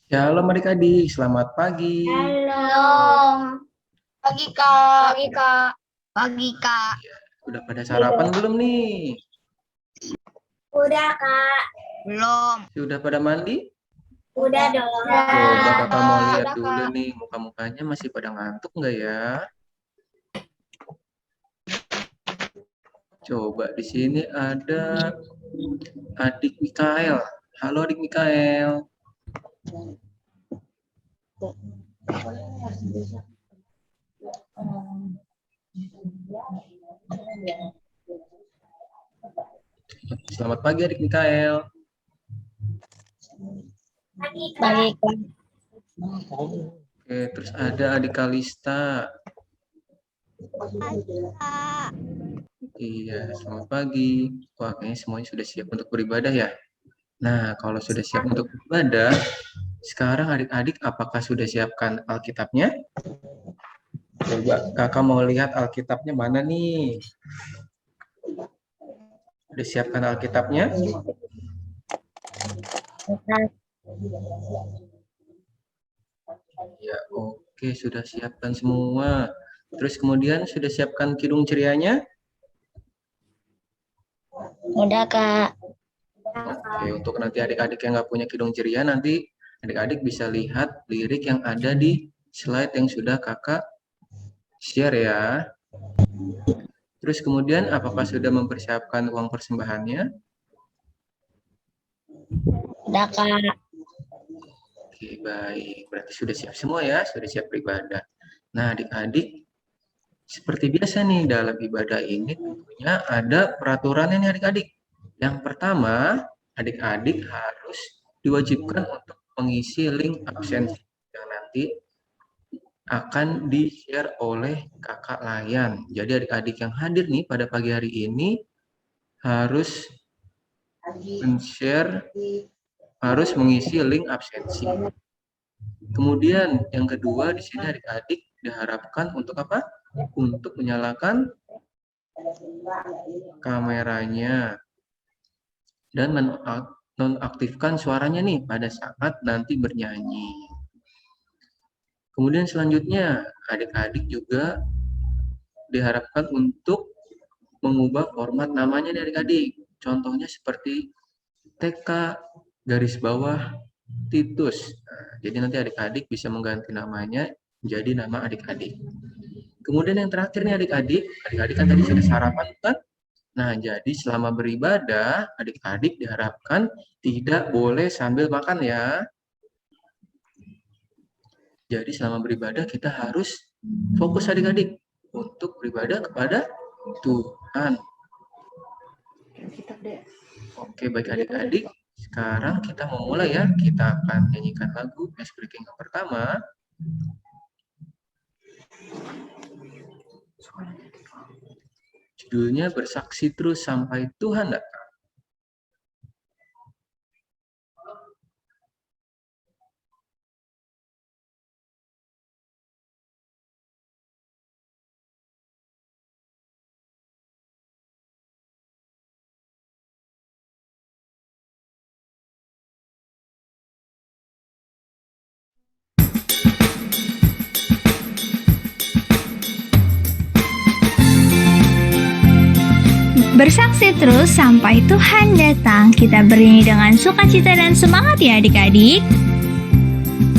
Shalom adik-adik, selamat pagi. Halo. Pagi, Kak. Pagi, Kak. Pagi, Kak. Udah pada sarapan belum nih? Udah, Kak. Belum. Sudah pada mandi? Udah dong. Coba kakak mau lihat Udah, dulu Kak. nih, muka-mukanya masih pada ngantuk nggak ya? Coba di sini ada adik Mikael. Halo adik Mikael. Selamat pagi adik Mikael. Pagi, Kak. Oke, terus ada adik Kalista. Iya, selamat pagi. Wah, kayaknya semuanya sudah siap untuk beribadah ya. Nah, kalau sudah siap untuk beribadah, sekarang adik-adik apakah sudah siapkan Alkitabnya? Coba kakak mau lihat Alkitabnya mana nih? Udah siapkan Alkitabnya? Ya, oke, sudah siapkan semua. Terus kemudian sudah siapkan kidung cerianya? Udah, Kak. Oke, untuk nanti adik-adik yang nggak punya kidung ceria, nanti adik-adik bisa lihat lirik yang ada di slide yang sudah kakak share ya. Terus kemudian apakah sudah mempersiapkan uang persembahannya? Udah, Kak. Oke, baik. Berarti sudah siap semua ya, sudah siap beribadah. Nah, adik-adik, seperti biasa nih dalam ibadah ini tentunya ada peraturannya nih adik-adik. Yang pertama, adik-adik harus diwajibkan untuk mengisi link absensi yang nanti akan di-share oleh kakak Layan. Jadi adik-adik yang hadir nih pada pagi hari ini harus men-share, harus mengisi link absensi. Kemudian yang kedua di sini adik-adik diharapkan untuk apa? Untuk menyalakan kameranya dan menonaktifkan suaranya nih pada saat nanti bernyanyi. Kemudian selanjutnya adik-adik juga diharapkan untuk mengubah format namanya nih adik-adik. Contohnya seperti TK garis bawah Titus. Nah, jadi nanti adik-adik bisa mengganti namanya jadi nama adik-adik. Kemudian yang terakhir nih adik-adik kan tadi sudah sarapan kan? Nah, jadi selama beribadah, adik-adik diharapkan tidak boleh sambil makan ya. Jadi selama beribadah kita harus fokus adik-adik untuk beribadah kepada Tuhan. Oke, baik adik-adik. Sekarang kita mau mulai ya. Kita akan nyanyikan lagu Ice Breaking yang pertama. Judulnya Bersaksi Terus Sampai Tuhan Datang. Bersaksi terus sampai Tuhan datang. Kita bernyanyi dengan sukacita dan semangat ya adik-adik.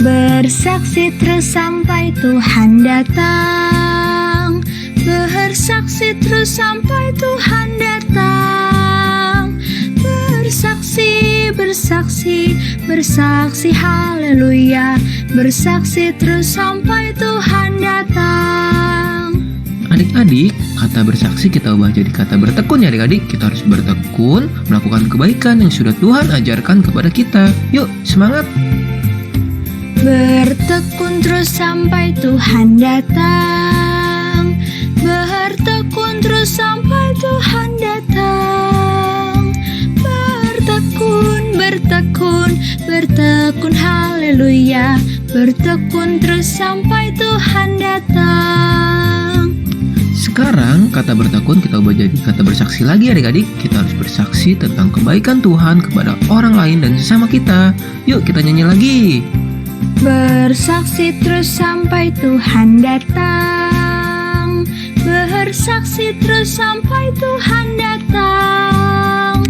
Bersaksi terus sampai Tuhan datang. Bersaksi terus sampai Tuhan datang. Bersaksi, bersaksi, bersaksi, haleluya. Bersaksi terus sampai Tuhan datang. Adik-adik, kata bersaksi kita ubah jadi kata bertekun ya adik-adik. Kita harus bertekun melakukan kebaikan yang sudah Tuhan ajarkan kepada kita. Yuk, semangat! Bertekun terus sampai Tuhan datang. Bertekun terus sampai Tuhan datang. Bertekun, bertekun, bertekun, haleluya. Bertekun terus sampai Tuhan datang. Sekarang kata bertekun kita ubah jadi kata bersaksi lagi adik-adik. Kita harus bersaksi tentang kebaikan Tuhan kepada orang lain dan sesama kita. Yuk kita nyanyi lagi. Bersaksi terus sampai Tuhan datang. Bersaksi terus sampai Tuhan datang.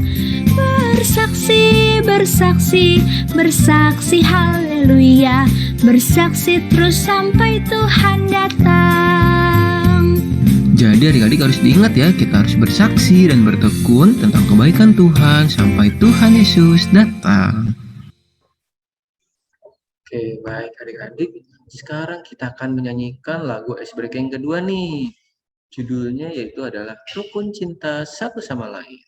Bersaksi, bersaksi, bersaksi, haleluya. Bersaksi terus sampai Tuhan datang. Jadi adik-adik harus diingat ya, kita harus bersaksi dan bertekun tentang kebaikan Tuhan sampai Tuhan Yesus datang. Oke, baik adik-adik. Sekarang kita akan menyanyikan lagu Ice Breaking kedua nih. Judulnya yaitu adalah Rukun Cinta Satu Sama Lain.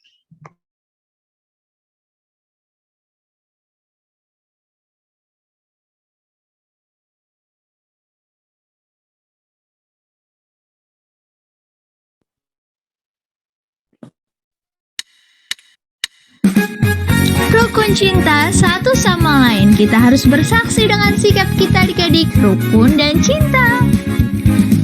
Rukun cinta satu sama lain. Kita harus bersaksi dengan sikap kita adik-adik, rukun dan cinta.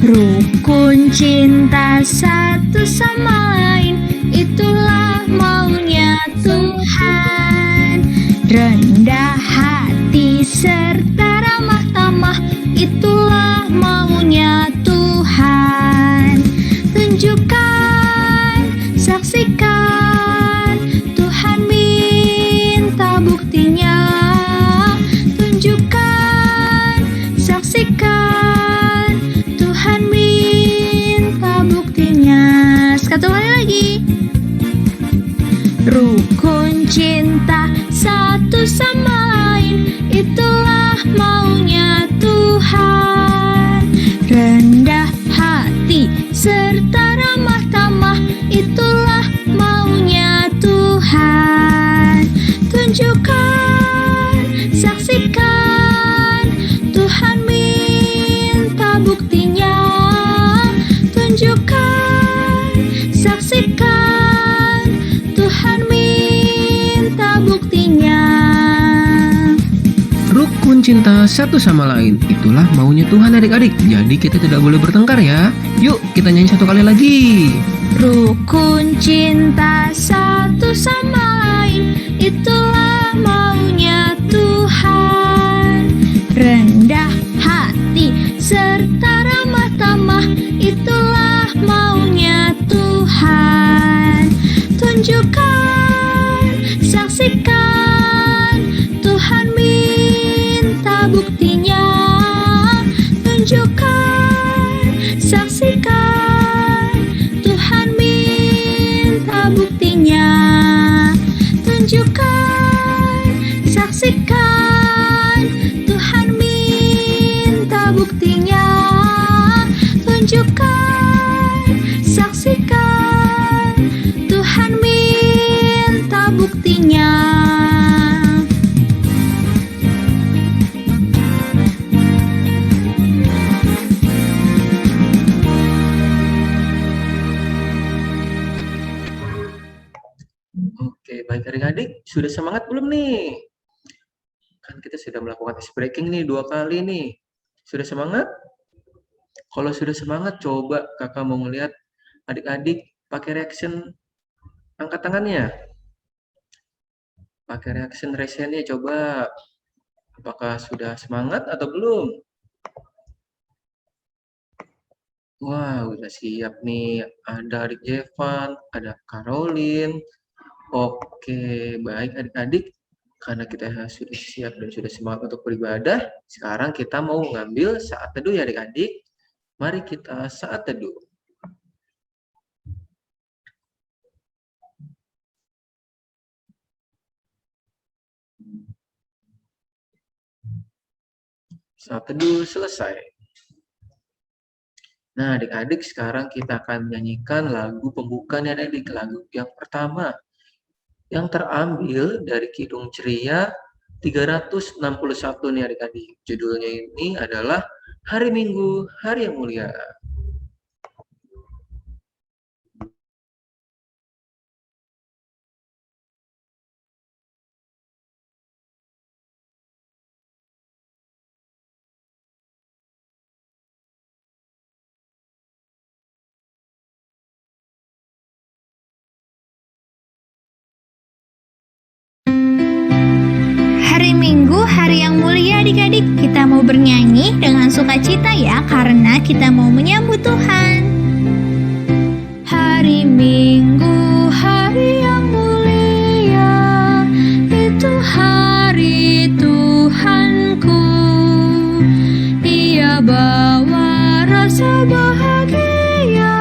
Rukun cinta satu sama lain, itulah maunya Tuhan. Rendah hati serta ramah tamah, itulah maunya Tuhan. Tunjukkan, saksikan, Tuhan minta buktinya. Tunjukkan, saksikan, Tuhan minta buktinya. Satu kali lagi. Rukun cinta satu sama lain, itulah maunya Tuhan. Rendah hati serta ramah tamah, itulah maunya Tuhan. Tunjukkan, saksikan, Tuhan minta buktinya. Tunjukkan, saksikan, Tuhan minta buktinya. Rukun cinta satu sama lain, itulah maunya Tuhan adik-adik. Jadi kita tidak boleh bertengkar ya. Yuk kita nyanyi satu kali lagi. Rukun cinta satu sama lain, itulah maunya Tuhan. Rendah hati serta ramah tamah, itulah maunya Tuhan. Tunjukkan, saksikan, Tuhan minta buktinya. Tunjukkan, saksikan, Tuhan minta buktinya. Tunjukkan, saksikan, Tuhan minta buktinya. Tunjukkan, saksikan, Tuhan minta buktinya. Oke, baik adik-adik, sudah semangat belum nih? Kan kita sudah melakukan ice breaking nih 2 kali nih. Sudah semangat? Kalau sudah semangat, coba kakak mau ngeliat adik-adik pakai reaction angkat tangannya. Pakai reaction raise-nya coba. Apakah sudah semangat atau belum? Wah, udah siap nih. Ada adik Jevan, ada Caroline. Oke, baik adik-adik. Karena kita sudah siap dan sudah semangat untuk beribadah, sekarang kita mau ngambil saat teduh ya adik-adik. Mari kita saat teduh. Saat teduh selesai. Nah, adik-adik, sekarang kita akan menyanyikan lagu pembukanya adik, lagu yang pertama. Yang terambil dari Kidung Ceria 361 nih adik-adik. Judulnya ini adalah Hari Minggu, Hari yang Mulia. Hari Minggu, hari yang mulia adik-adik. kita mau bernyanyi dengan sukacita ya, karena kita mau menyambut Tuhan. Hari Minggu, hari yang mulia, itu hari Tuhanku. Dia bawa rasa bahagia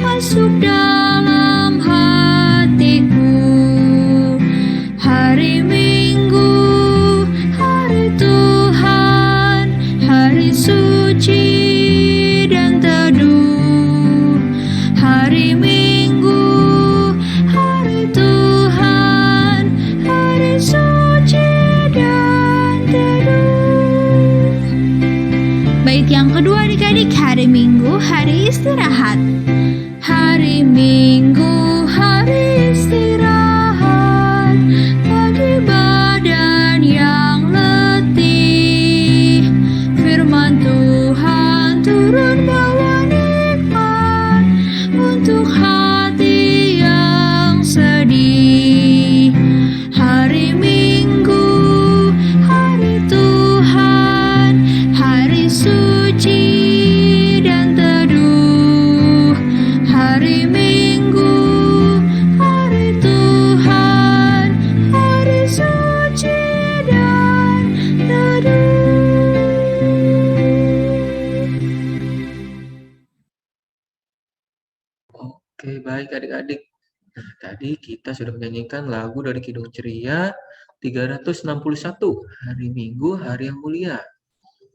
masuk dalam hatiku. Hari Minggu, hari Tuhan, hari suci dan teduh. Hari Minggu, hari Tuhan, hari suci dan teduh. Bait yang kedua adik-adik, hari Minggu, hari istirahat. Hari Minggu, hari istirahat bagi badan yang letih. Firman Tuhan turun bawa nikmat untuk hati yang sedih. Hari Minggu, hari Tuhan, hari suci dan teduh. Hari Minggu, hari Tuhan, hari suci dan teduh. Oke, baik adik-adik. Nah, tadi kita sudah menyanyikan lagu dari Kidung Ceria 361, Hari Minggu, Hari yang Mulia.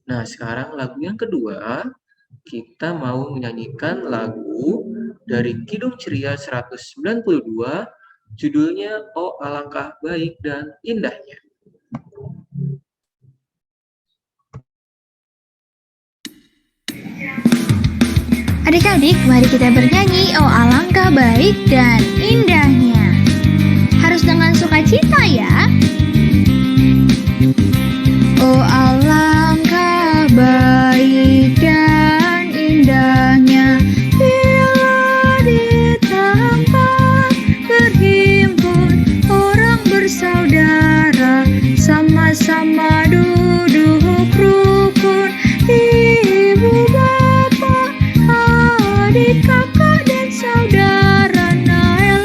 Nah, sekarang lagu yang kedua, kita mau menyanyikan lagu dari Kidung Ceria 192, judulnya Oh Alangkah Baik dan Indahnya. Adik-adik, mari kita bernyanyi Oh alangkah baik dan indahnya. Harus dengan sukacita ya. Oh alangkah baik dan indahnya bila di tempat berhimpun orang bersaudara, sama-sama duduk rukun. Ibu bapak, adik kakak dan saudara,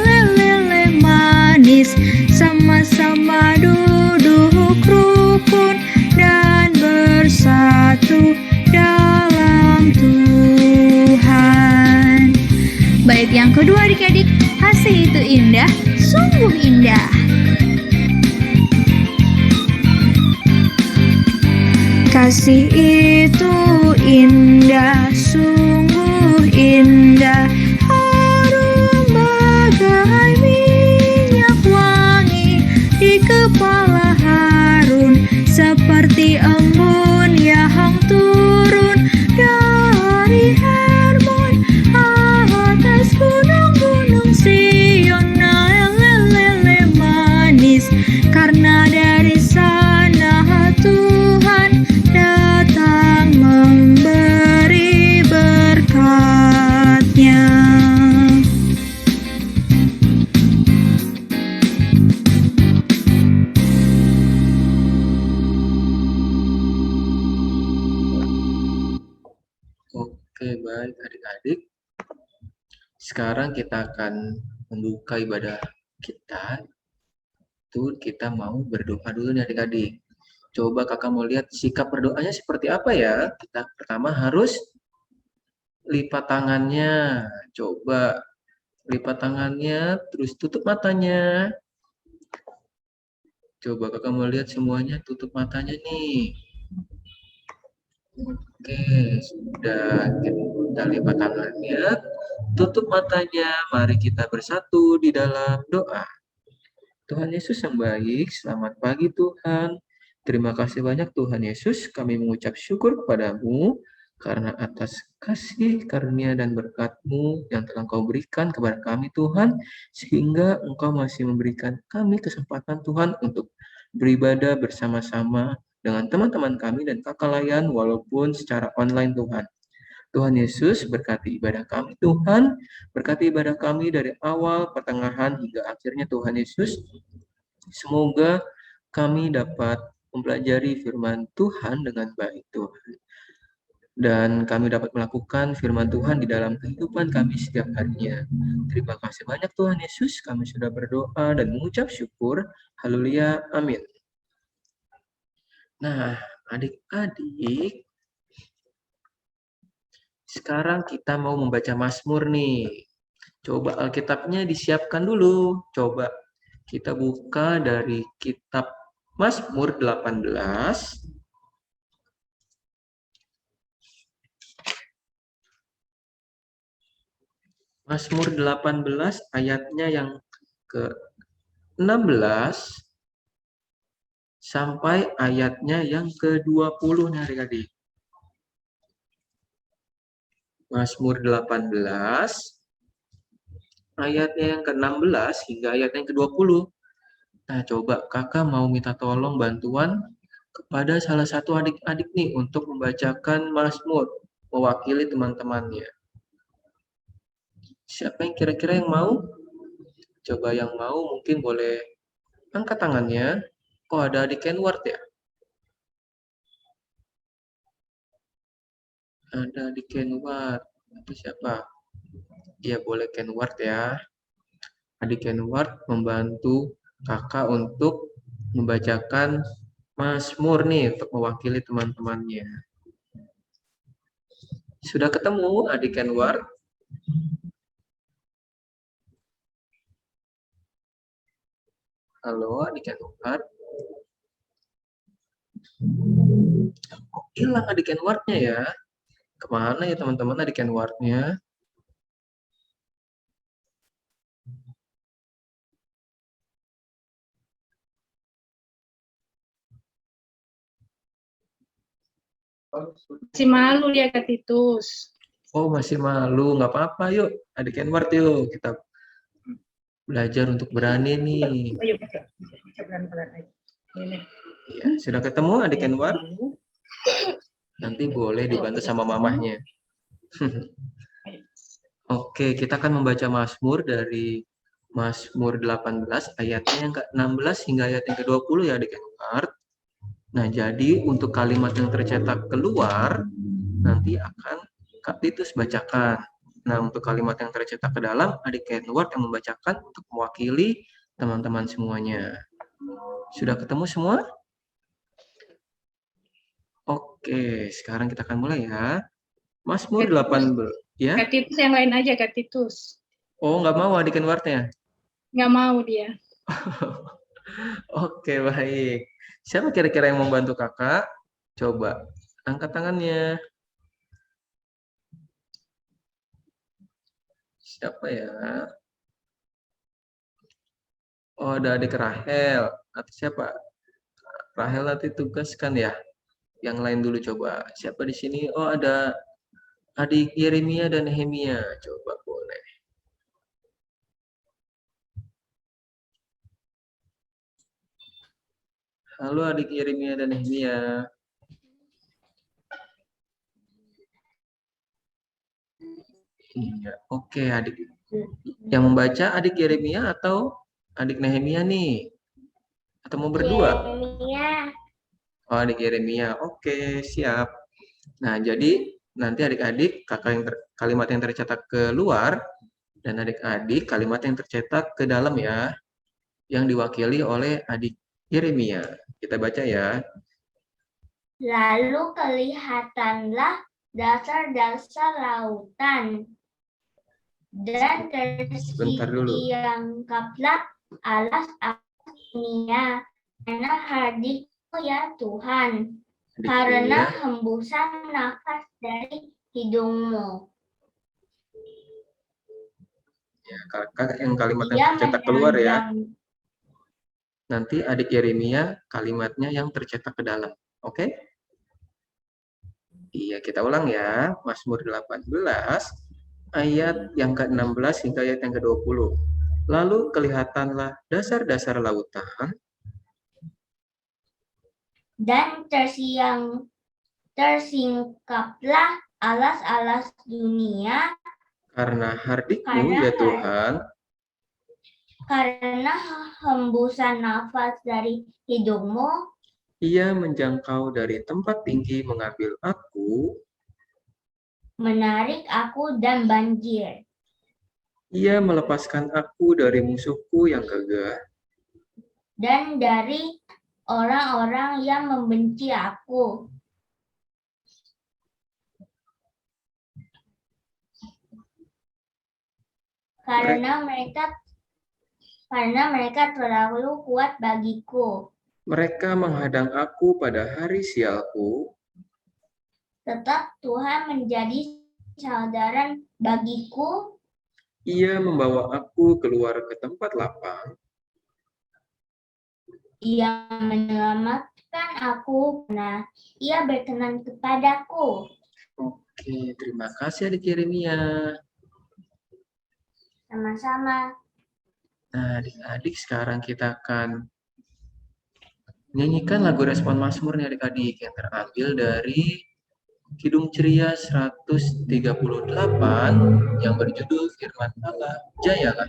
lele manis, sama-sama duduk rukun dan bersatu dalam Tuhan. Bait yang kedua adik-adik, kasih itu indah, sungguh indah. Kasih itu indah, sungguh indah, harum bagai minyak wangi di kepala Harun, seperti embun yang turun dari Hermon atas gunung-gunung Sion. Lele manis, karena dari sana Tuhan datang memberi berkat-Nya. Oke, baik adik-adik. Sekarang kita akan membuka ibadah kita. Itu kita mau berdoa dulu nih adik-adik. Coba kakak mau lihat sikap berdoanya seperti apa ya. Kita pertama harus lipat tangannya. Coba lipat tangannya, terus tutup matanya. Coba kakak mau lihat semuanya tutup matanya nih. Oke, sudah. Kita lipat tangannya, tutup matanya. Mari kita bersatu di dalam doa. Tuhan Yesus yang baik, selamat pagi Tuhan. Terima kasih banyak Tuhan Yesus, kami mengucap syukur kepadamu karena atas kasih, karunia, dan berkat-Mu yang telah Engkau berikan kepada kami Tuhan, sehingga Engkau masih memberikan kami kesempatan Tuhan untuk beribadah bersama-sama dengan teman-teman kami dan kakak layan walaupun secara online Tuhan. Tuhan Yesus berkati ibadah kami Tuhan, berkati ibadah kami dari awal, pertengahan, hingga akhirnya Tuhan Yesus. Semoga kami dapat mempelajari firman Tuhan dengan baik Tuhan. Dan kami dapat melakukan firman Tuhan di dalam kehidupan kami setiap harinya. Terima kasih banyak Tuhan Yesus, kami sudah berdoa dan mengucap syukur. Haleluya, amin. Nah, adik-adik, sekarang kita mau membaca Mazmur nih. Coba Alkitabnya disiapkan dulu. Coba kita buka dari kitab Mazmur 18. Mazmur 18 ayatnya yang ke-16 sampai ayatnya yang ke-20 nih adik-adik. Mazmur 18 ayatnya yang ke-16 hingga ayatnya yang ke-20. Nah, coba kakak mau minta tolong bantuan kepada salah satu adik-adik nih untuk membacakan Mazmur, mewakili teman-temannya. Siapa yang kira-kira yang mau? Coba yang mau mungkin boleh angkat tangannya. Oh, ada adik Kenward ya? Ada adik Kenward. Itu siapa? Ya, boleh Kenward ya. Adik Kenward membantu kakak untuk membacakan Mazmur nih untuk mewakili teman-temannya. Sudah ketemu adik Kenward? Halo adik Kenward? Kok hilang adik Kenwardnya ya? Kemana ya teman-teman adik Kenwardnya? Masih malu dia Kak Titus. Oh, masih malu. Nggak apa-apa, yuk. Adik Kenward, yuk. Kita belajar untuk berani nih. Ayo baca pelan-pelan aja. Ini. Ya, sudah ketemu adik Kenward? Nanti boleh dibantu sama mamahnya. Oke, kita akan membaca Mazmur dari Mazmur 18 ayatnya yang ke-16 hingga ayat yang ke-20 ya adik Kenward. Nah, jadi untuk kalimat yang tercetak keluar nanti akan Kak Titus bacakan. Nah, untuk kalimat yang tercetak ke dalam, adik Kenward yang membacakan untuk mewakili teman-teman semuanya. Sudah ketemu semua? Oke, sekarang kita akan mulai ya. Mazmur 18. Ya? Kak Titus yang lain aja Kak Titus. Oh, nggak mau adik Kenwardnya? Nggak mau dia. Oke, baik. Siapa kira-kira yang membantu kakak? Coba, angkat tangannya. Siapa ya? Oh, ada adik Rahel. Atau siapa? Rahel nanti tugaskan ya. Yang lain dulu coba. Siapa di sini? Oh, ada adik Yeremia dan Nehemia. Coba boleh. Halo adik Yeremia dan Nehemia. Iya, oke adik. Yang membaca adik Yeremia atau adik Nehemia nih? Atau mau berdua? Yeremia. Oh, adik Yeremia. Oke, siap. Nah, jadi nanti adik-adik kalimat yang tercetak keluar dan adik-adik kalimat yang tercetak ke dalam ya. Yang diwakili oleh adik Yeremia. Kita baca ya. Lalu kelihatanlah dasar-dasar lautan dan tersiangkaplah alas-alas dunia karena hadirmu ya Tuhan, Adik karena Yeremia. hembusan nafas dari hidungmu. Ya, kakak yang kalimat yang Ia tercetak keluar ya. memandang Nanti adik Yeremia kalimatnya yang tercetak ke dalam. Oke? Iya, kita ulang ya. Mazmur 18 ayat yang ke-16 hingga ayat yang ke-20. Lalu kelihatanlah dasar-dasar lautan dan tersingkaplah alas-alas dunia karena hardikmu ya Tuhan, karena hembusan nafas dari hidungmu. Ia menjangkau dari tempat tinggi mengambil aku. Menarik aku dan banjir. Ia melepaskan aku dari musuhku yang gagah. Dan dari orang-orang yang membenci aku. Karena mereka terlalu kuat bagiku. Mereka menghadang aku pada hari sialku. Tetap Tuhan menjadi saudara bagiku. Ia membawa aku keluar ke tempat lapang. Ia menyelamatkan aku karena ia berkenan kepadaku. Oke, terima kasih Adik Yeremia. Sama-sama. Nah, adik-adik sekarang kita akan nyanyikan lagu respon Mazmur nih adik-adik yang terambil dari Kidung Ceria 138 yang berjudul Firman Allah Jayalah.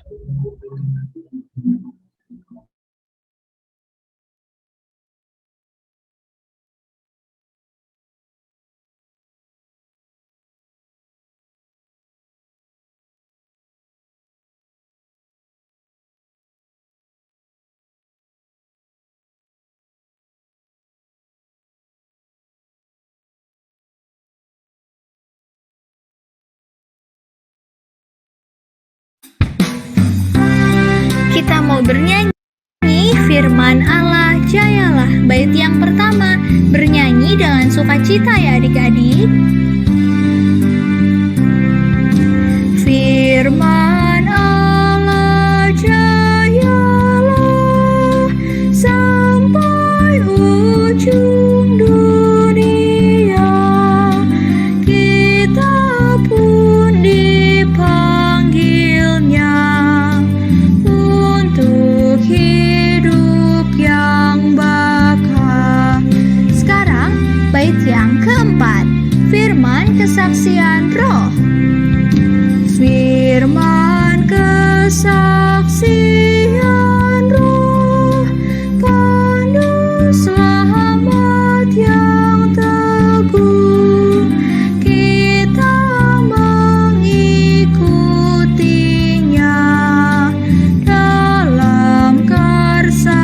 Kita mau bernyanyi firman Allah jayalah. Bait yang pertama, bernyanyi dengan sukacita ya adik-adik. Firman Allah jayalah sampai ujung dunia. Kita pun dipanggilnya untuk hidup yang bakal. Sekarang bait yang keempat, firman kesaksian roh. Firman kesaksian roh, pandu selamat yang teguh. Kita mengikutinya dalam karsa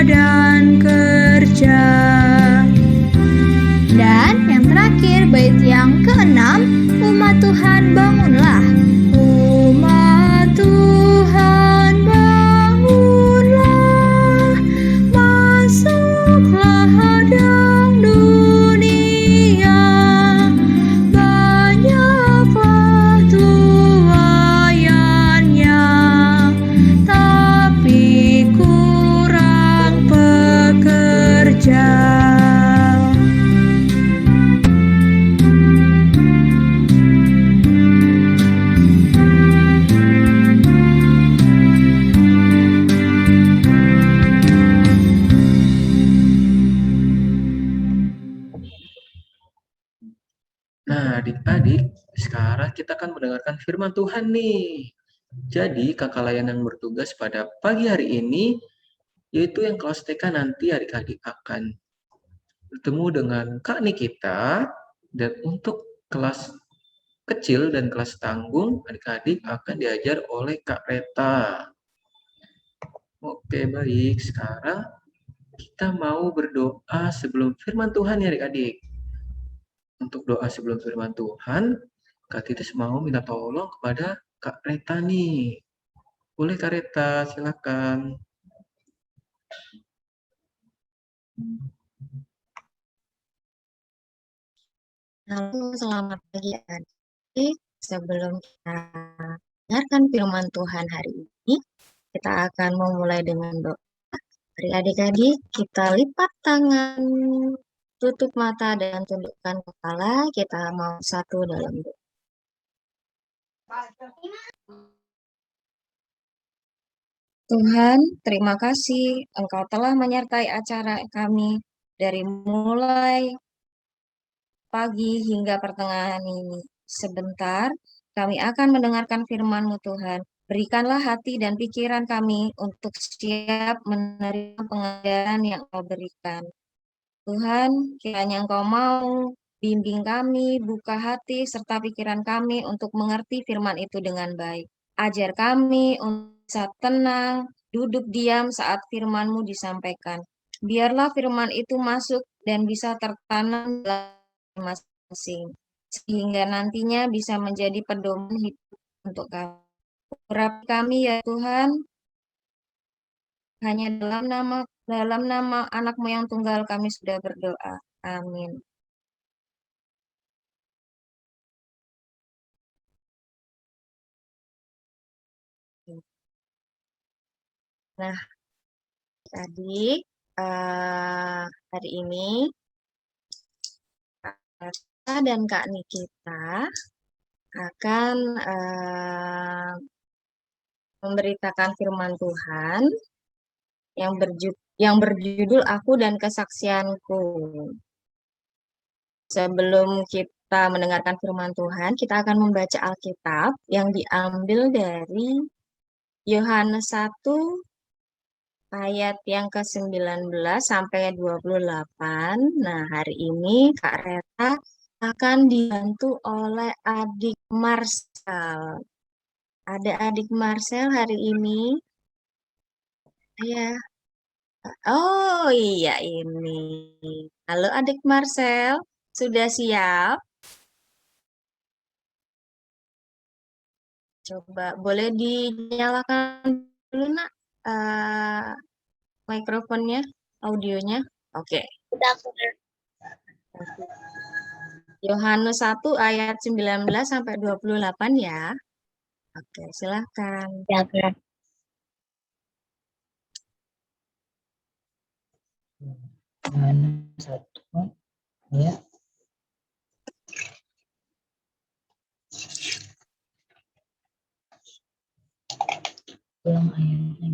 dan kerja. Dan yang terakhir bait yang keenam, umat Tuhan bangunlah. Umat Tuhan bangunlah, masuklah hadang dunia. Banyaklah tuaiannya, tapi kurang pekerja. Nah, adik-adik, sekarang kita akan mendengarkan firman Tuhan nih. Jadi, kakak layan yang bertugas pada pagi hari ini, yaitu yang kelas TK nanti adik-adik akan bertemu dengan Kak Nikita, dan untuk kelas kecil dan kelas tanggung, adik-adik akan diajar oleh Kak Reta. Oke, baik. Sekarang kita mau berdoa sebelum firman Tuhan ya adik-adik. Untuk doa sebelum firman Tuhan, Kak Titis mau minta tolong kepada Kak Reta nih. Boleh Kak Reta, silakan. Halo, selamat pagi adik. Sebelum kita dengarkan firman Tuhan hari ini, kita akan memulai dengan doa. Mari adik-adik, kita lipat tangan, tutup mata dan tundukkan kepala. Kita mau satu dalam doa. Tuhan, terima kasih Engkau telah menyertai acara kami dari mulai pagi hingga pertengahan ini. Sebentar, kami akan mendengarkan firman-Mu Tuhan. Berikanlah hati dan pikiran kami untuk siap menerima pengajaran yang Kau berikan. Tuhan, kiranya Engkau mau bimbing kami, buka hati serta pikiran kami untuk mengerti firman itu dengan baik. Ajar kami untuk bisa tenang, duduk diam saat firman-Mu disampaikan. Biarlah firman itu masuk dan bisa tertanam dalam masing-masing, sehingga nantinya bisa menjadi pedoman hidup untuk kami. Urapi kami ya Tuhan, hanya dalam nama anak-Mu yang tunggal kami sudah berdoa. Amin. Nah, adik, hari ini Kakak dan Kak Nikita akan memberitakan firman Tuhan yang berjudul Aku dan Kesaksianku. Sebelum kita mendengarkan firman Tuhan, kita akan membaca Alkitab yang diambil dari Yohanes 1 ayat yang ke-19 sampai 28. Nah, hari ini Kak Reta akan dibantu oleh adik Marsal. Ada adik Marcel hari ini. Ya. Oh iya ini. Halo adik Marcel, sudah siap? Coba boleh dinyalakan dulu nak mikrofonnya, audionya. Oke. Yohanes 1 ayat 19 sampai 28 ya. Oke, silahkan. Ya, Yohanes 1 ayat ulang ayatnya.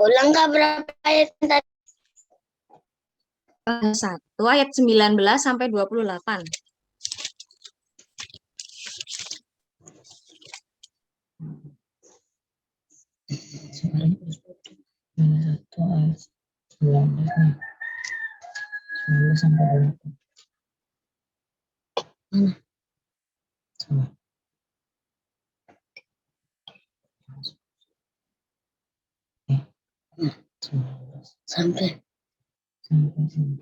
Ulang Kak, berapa ayat tadi? 1 ayat 19 sampai 28. Sekarang Yohanes 1 ayat 19 nih. 19 sampai 28. Mana? Sama. Nah, 19 sampai sini.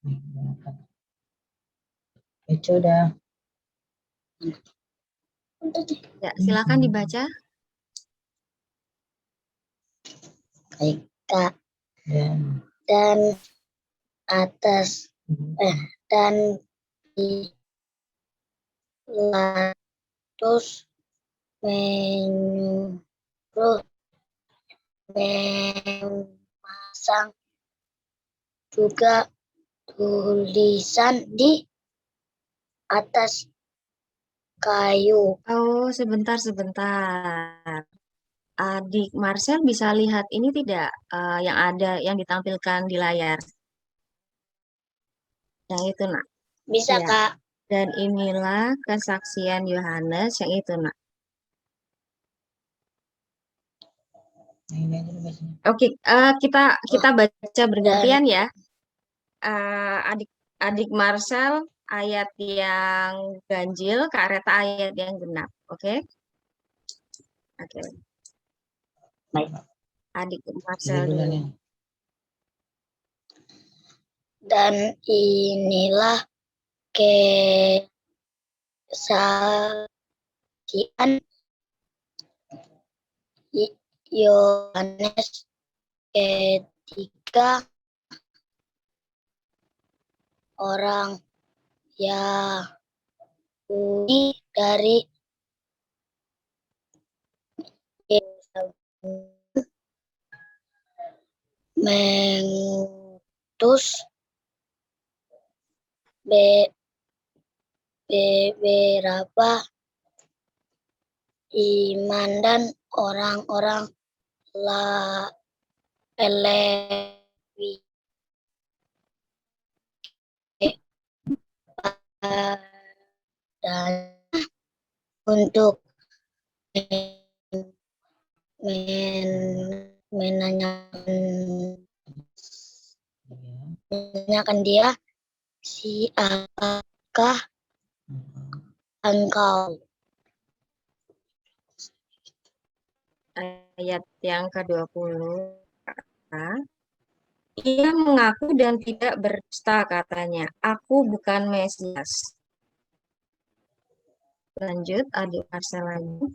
Nih, 28. Udah. Ya, silakan dibaca. Baik Kak. Dan atas dan Pilatus menyuruh memasang juga tulisan di atas kayu. Oh, sebentar. Adik Marcel bisa lihat ini tidak yang ada yang ditampilkan di layar? Yang itu, Nak. Bisa Ya. Kak. Dan inilah kesaksian Yohanes yang itu, Nak. Oke, kita baca bergantian ya. Adik Marcel ayat yang ganjil, Kak Reta ayat yang genap. Oke? Oke. Baik. Adik Marcel dulu. Dan inilah kesaksian Yohanes ketika orang Yahudi dari mengutus beberapa iman dan orang-orang Lewi dan untuk menanyakan menanyakan dia, siapakah engkau? Ayat yang ke-20. Ia mengaku dan tidak berdusta katanya, aku bukan Mesias. Lanjut, adik Marcel lagi.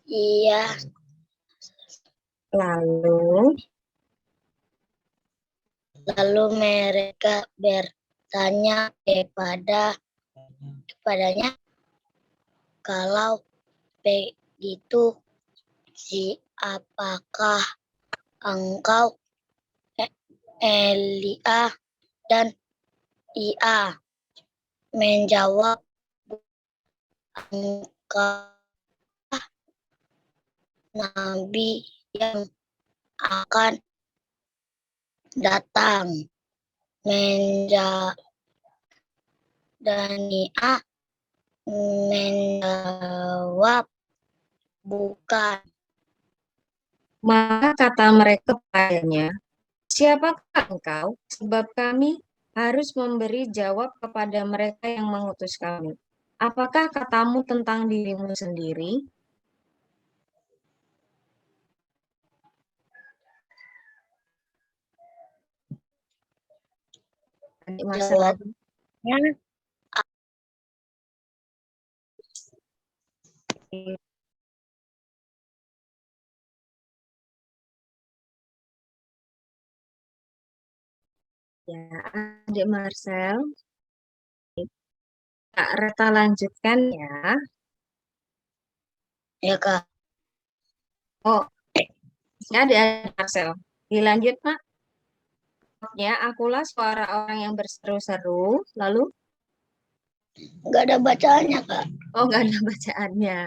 Ia Lalu, lalu mereka bertanya kepadanya, kalau begitu, siapakah engkau? Elia. Dan ia menjawab, engkau nabi yang akan datang. Dania menjawab, bukan. maka kata mereka kepadanya, siapakah engkau? Sebab kami harus memberi jawab kepada mereka yang mengutus kami. Apakah katamu tentang dirimu sendiri? Adik Marcel lagi. Jawabnya, Ya, adik Marcel. Kak Reta lanjutkan ya. ya Kak. Oh, ya adik Marcel. Dilanjut, Pak. Ya, akulah suara orang yang berseru-seru. Lalu, Nggak ada bacaannya Kak. oh nggak ada bacaannya.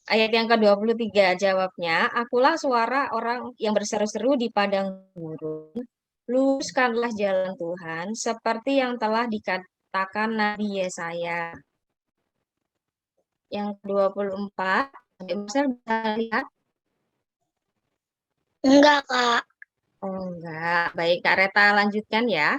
Ayat yang ke-23 jawabnya, akulah suara orang yang berseru-seru di padang gurun. Luruskanlah jalan Tuhan seperti yang telah dikatakan Nabi Yesaya. Yang ke-24, Adik Marcel bisa lihat? Enggak Kak. Oh enggak, baik Kak Reta lanjutkan ya.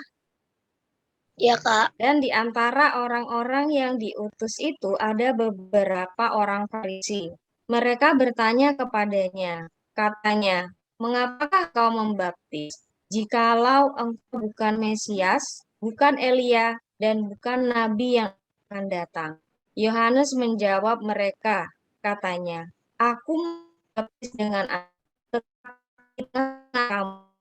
Ya Kak. Dan di antara orang-orang yang diutus itu ada beberapa orang Farisi. Mereka bertanya kepadanya, katanya, mengapakah kau membaptis? Jikalau engkau bukan Mesias, bukan Elia, dan bukan Nabi yang akan datang. Yohanes menjawab mereka, katanya, aku membaptis dengan air, tetapi kamu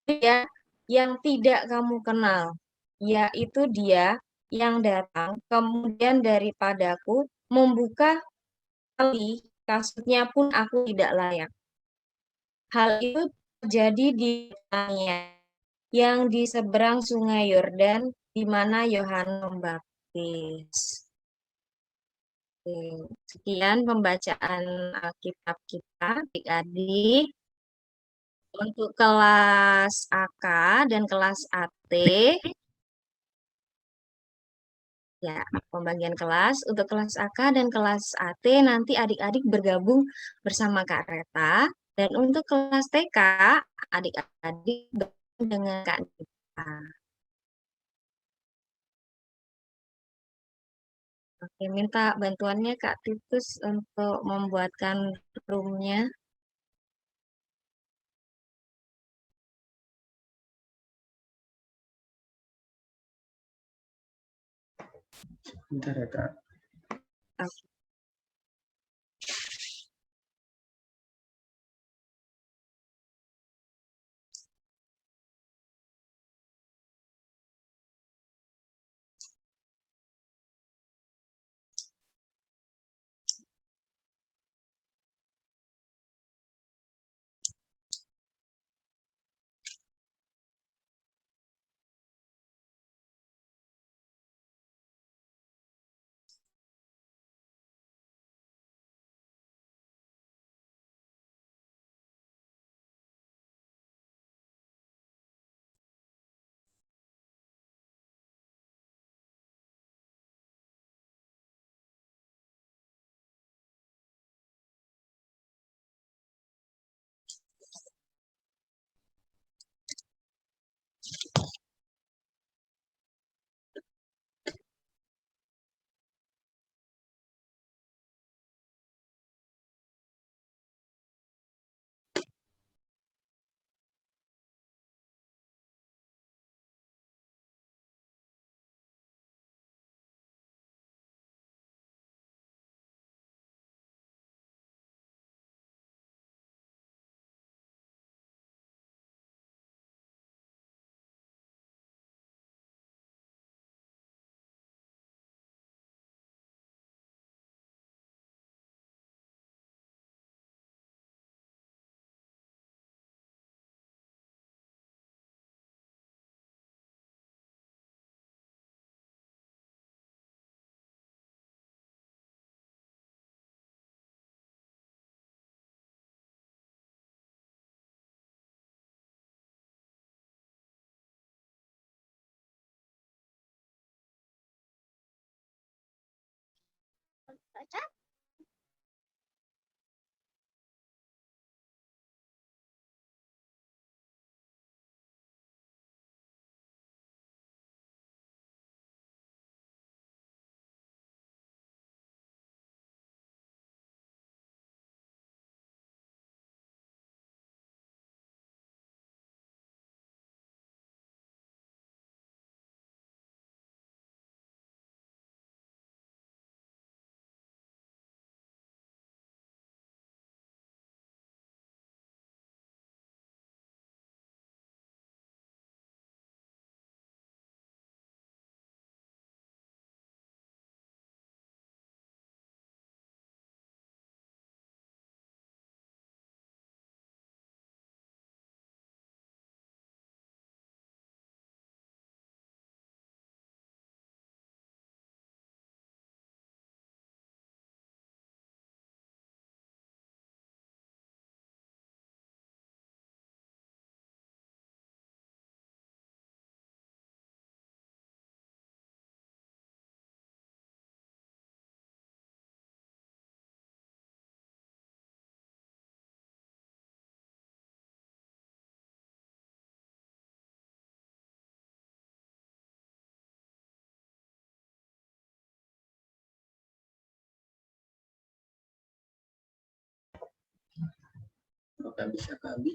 dia yang tidak kamu kenal, yaitu dia yang datang kemudian daripadaku, membuka tali kasutnya pun aku tidak layak. Hal itu terjadi di Betania yang di seberang sungai Yordan, di mana Yohanes membaptis. Oke, sekian pembacaan Alkitab kita, adik-adik. Untuk kelas AK dan kelas AT, ya, pembagian kelas. Untuk kelas AK dan kelas AT nanti adik-adik bergabung bersama Kak Reta. Dan untuk kelas TK, adik-adik bergabung dengan Kak Dita. Oke, minta bantuannya Kak Titus untuk membuatkan roomnya. Bentar ya Kak. Oke. Baca. Apakah bisa kami?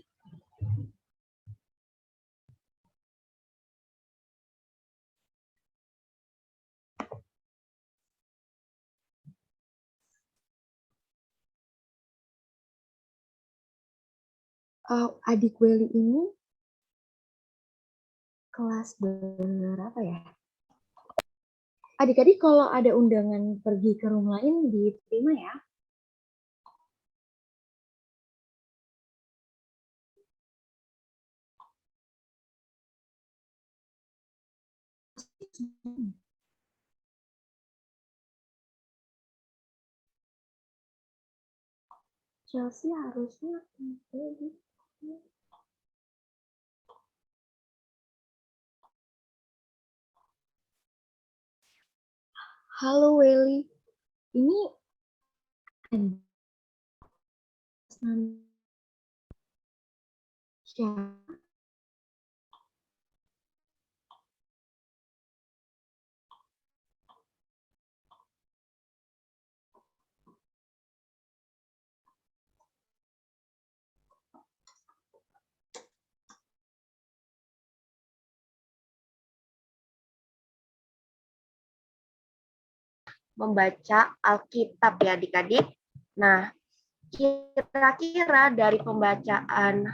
Adik Welly ini kelas berapa ya? Adik-adik kalau ada undangan pergi ke room lain diterima ya? Chelsea harusnya Halo Welly, ini siapa? Membaca Alkitab ya adik-adik. Nah, kira-kira dari pembacaan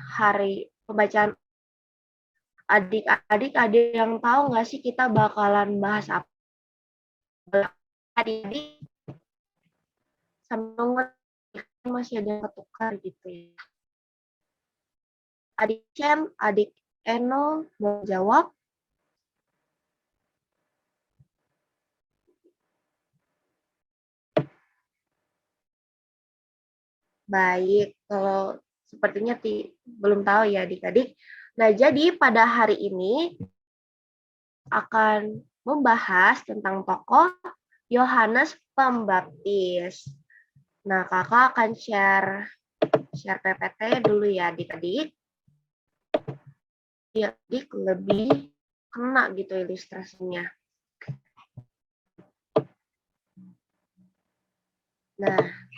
adik-adik ada yang tahu nggak sih kita bakalan bahas apa? Adik-adik sambil masih ada yang ketukar gitu ya. Adik Chen, adik Eno mau jawab? Baik, kalau sepertinya belum tahu ya adik-adik. Nah, jadi pada hari ini akan membahas tentang tokoh Yohanes Pembaptis. Nah, kakak akan share PPT dulu ya adik-adik. Adik lebih kena gitu ilustrasinya. Nah,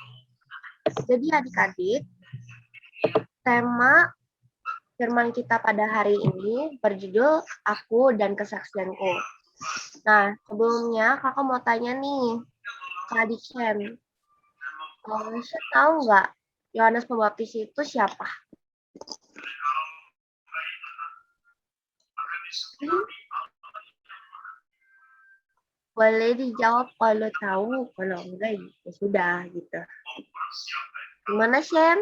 jadi adik-adik, tema firman kita pada hari ini berjudul Aku dan Kesaksianku. Nah, sebelumnya kakak mau tanya nih, Kak Adik Chen, tahu nggak Yohanes Pembaptis itu siapa? Boleh dijawab kalau tahu, kalau enggak ya sudah gitu. Gimana, Shen?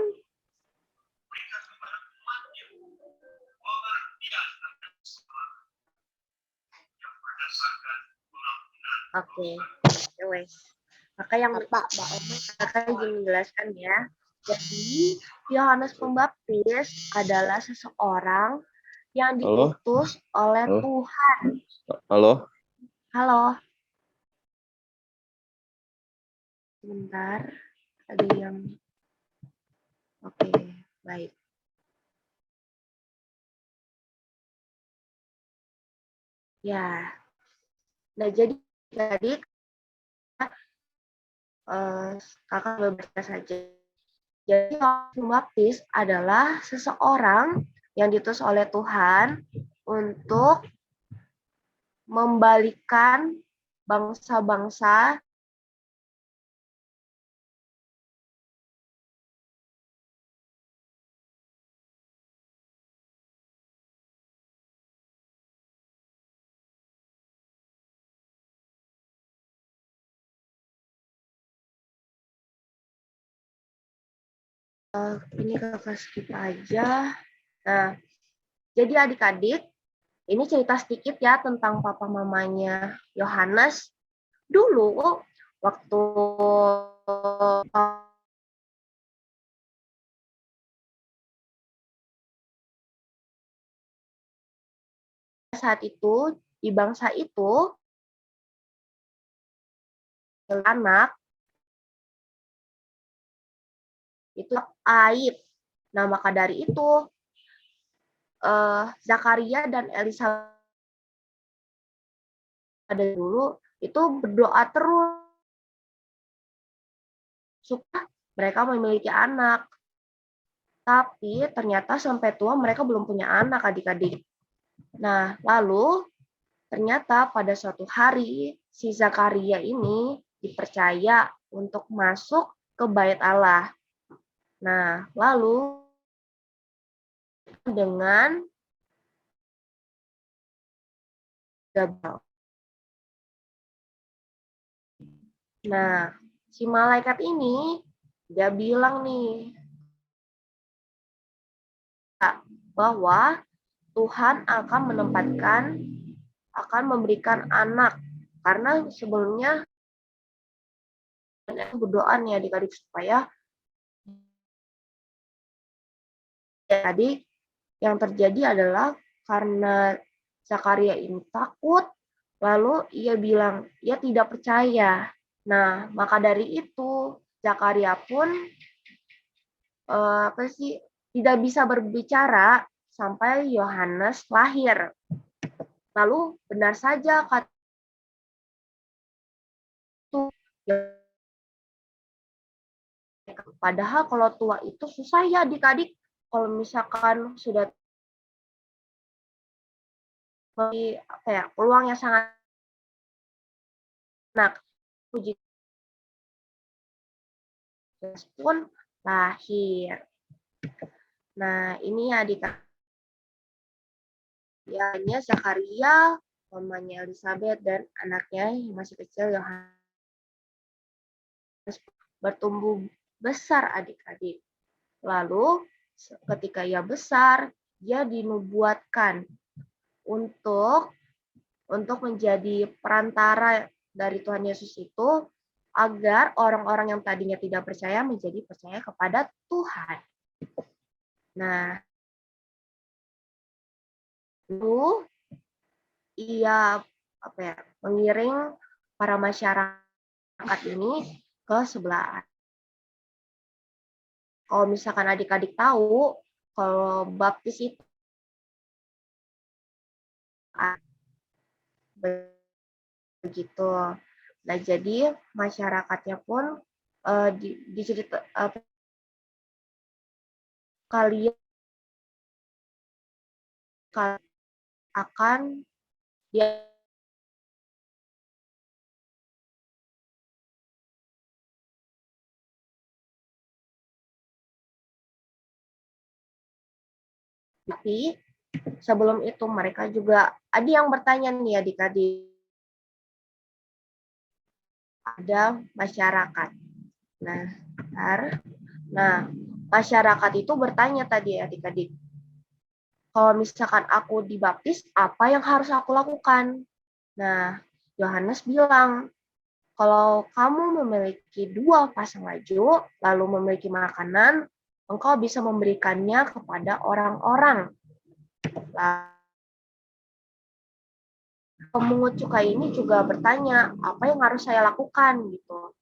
Oke, wes. Maka yang kakak ingin menjelaskan ya. Jadi Yohanes Pembaptis adalah seseorang yang diutus oleh Tuhan. Halo. Halo. Sebentar, ada yang... Oke, baik. Ya, nah jadi tadi kakak baca saja. Jadi Yohanes Pembaptis adalah seseorang yang diutus oleh Tuhan untuk membalikan bangsa-bangsa ini kakak skip aja. Nah, jadi adik-adik, ini cerita sedikit ya tentang papa mamanya Yohanes. Dulu waktu saat itu di bangsa itu anak itu aib. Nah, maka dari itu Zakaria dan Elizabeth dulu itu berdoa terus supaya mereka memiliki anak. Tapi ternyata sampai tua mereka belum punya anak, adik-adik. Nah, lalu ternyata pada suatu hari si Zakaria ini dipercaya untuk masuk ke Bait Allah. Nah, lalu dengan Gabriel. Nah, si malaikat ini dia bilang nih bahwa Tuhan akan memberikan anak, karena sebelumnya berdoa nih adik-adik supaya tadi yang terjadi adalah karena Zakaria ini takut, lalu ia bilang ia tidak percaya. Nah, maka dari itu Zakaria pun tidak bisa berbicara sampai Yohanes lahir. Lalu benar saja kata padahal kalau tua itu susah ya adik-adik. Kalau misalkan sudah peluangnya sangat puji pun lahir. Nah, ini adik-adik. Ya, Zakaria, mamanya Elizabeth, dan anaknya yang masih kecil Yohanes bertumbuh besar adik-adik. Lalu ketika ia besar, dia dinubuatkan untuk menjadi perantara dari Tuhan Yesus itu agar orang-orang yang tadinya tidak percaya menjadi percaya kepada Tuhan. Nah, lalu ia mengiring para masyarakat ini ke sebelah. Kalau misalkan adik-adik tahu, kalau baptis itu begitu. Nah, jadi masyarakatnya pun dicerita kalian akan dia tapi sebelum itu mereka juga ada yang bertanya nih adik-adik, ada masyarakat. Nah, masyarakat itu bertanya tadi adik-adik, kalau misalkan aku dibaptis, apa yang harus aku lakukan? Nah, Yohanes bilang, kalau kamu memiliki 2 pasang baju, lalu memiliki makanan, engkau bisa memberikannya kepada orang-orang. Pemungut cukai ini juga bertanya, apa yang harus saya lakukan gitu.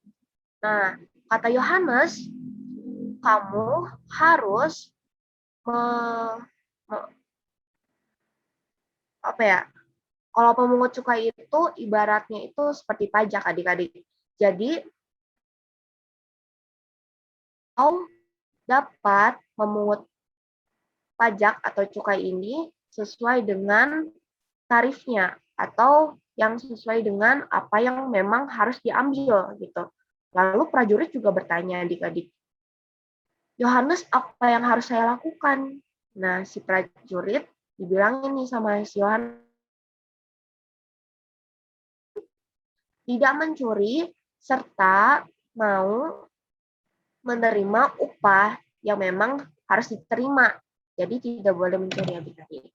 Nah, kata Yohanes, kamu harus apa ya? Kalau pemungut cukai itu ibaratnya itu seperti pajak adik-adik. Jadi kau dapat memungut pajak atau cukai ini sesuai dengan tarifnya atau yang sesuai dengan apa yang memang harus diambil gitu. Lalu prajurit juga bertanya adik-adik, Yohanes, apa yang harus saya lakukan? Nah, si prajurit dibilangin nih sama si Yohanes, tidak mencuri serta mau menerima upah yang memang harus diterima. Jadi tidak boleh mencuri adik-adik.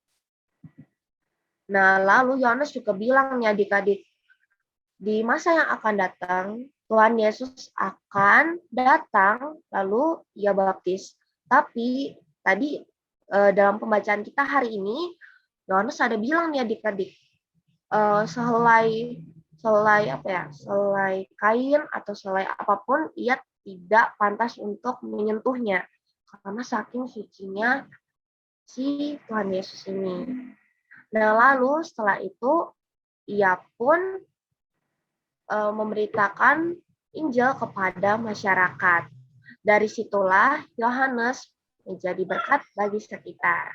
Nah, lalu Yohanes juga bilang nih adik-adik, di masa yang akan datang, Tuhan Yesus akan datang, lalu ia baptis. Tapi tadi dalam pembacaan kita hari ini, Yohanes ada bilang nih adik-adik, selai kain atau selai apapun, ia tidak pantas untuk menyentuhnya karena saking sucinya si Tuhan Yesus ini. Nah, lalu setelah itu ia pun memberitakan Injil kepada masyarakat. Dari situlah Yohanes menjadi berkat bagi sekitar.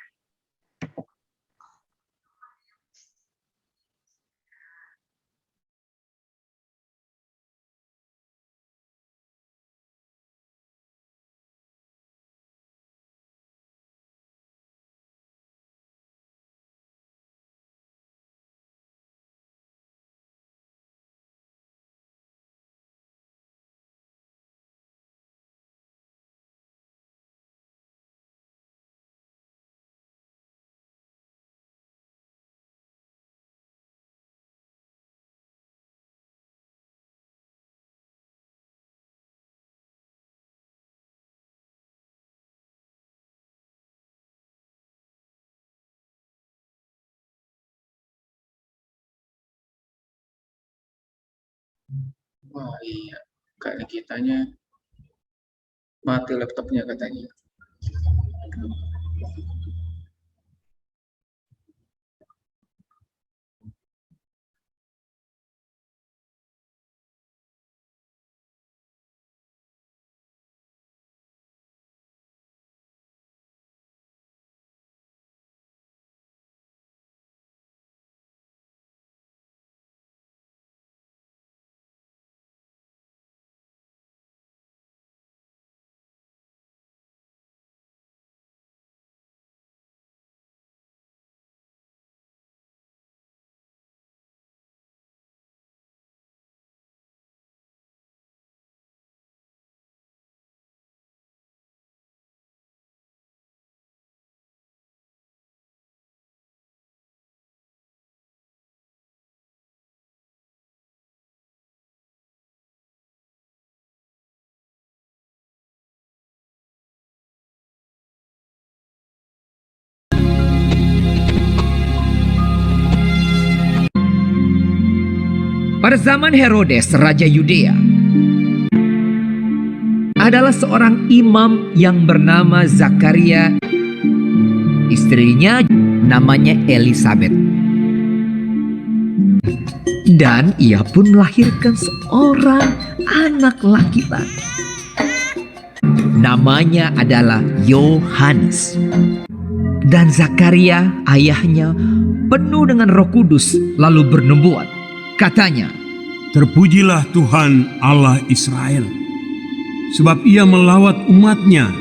Wah iya, Kak Nikitanya mati laptopnya katanya. Pada zaman Herodes, Raja Yudea, adalah seorang imam yang bernama Zakaria. Istrinya namanya Elizabeth. Dan ia pun melahirkan seorang anak laki-laki. Namanya adalah Yohanes. Dan Zakaria, ayahnya, penuh dengan Roh Kudus lalu bernubuat. Katanya, terpujilah Tuhan Allah Israel, sebab ia melawat umatnya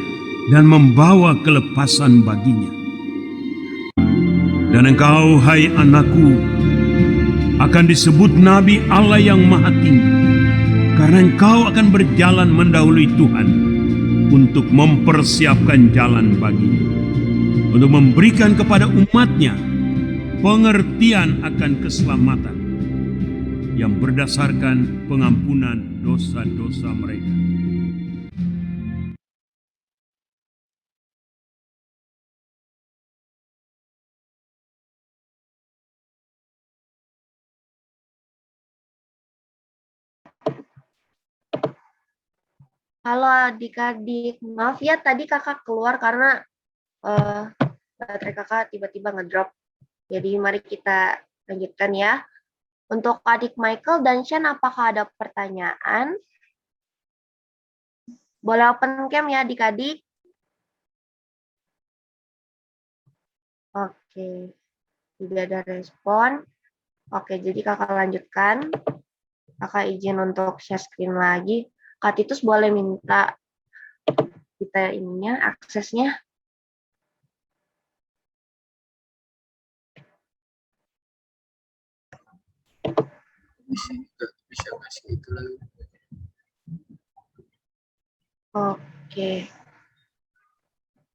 dan membawa kelepasan baginya. Dan engkau, hai anakku, akan disebut Nabi Allah yang Maha Tinggi, karena engkau akan berjalan mendahului Tuhan untuk mempersiapkan jalan baginya, untuk memberikan kepada umatnya pengertian akan keselamatan yang berdasarkan pengampunan dosa-dosa mereka. Halo adik-adik, maaf ya tadi kakak keluar karena baterai kakak tiba-tiba ngedrop. Jadi mari kita lanjutkan ya. Untuk adik Michael dan Shan, apakah ada pertanyaan? Boleh open cam ya adik-adik? Oke, tidak ada respon. Oke, jadi kakak lanjutkan. Kakak izin untuk share screen lagi. Kak Titus boleh minta kita ininya, aksesnya. Bisa kasih itu lagi. Oke.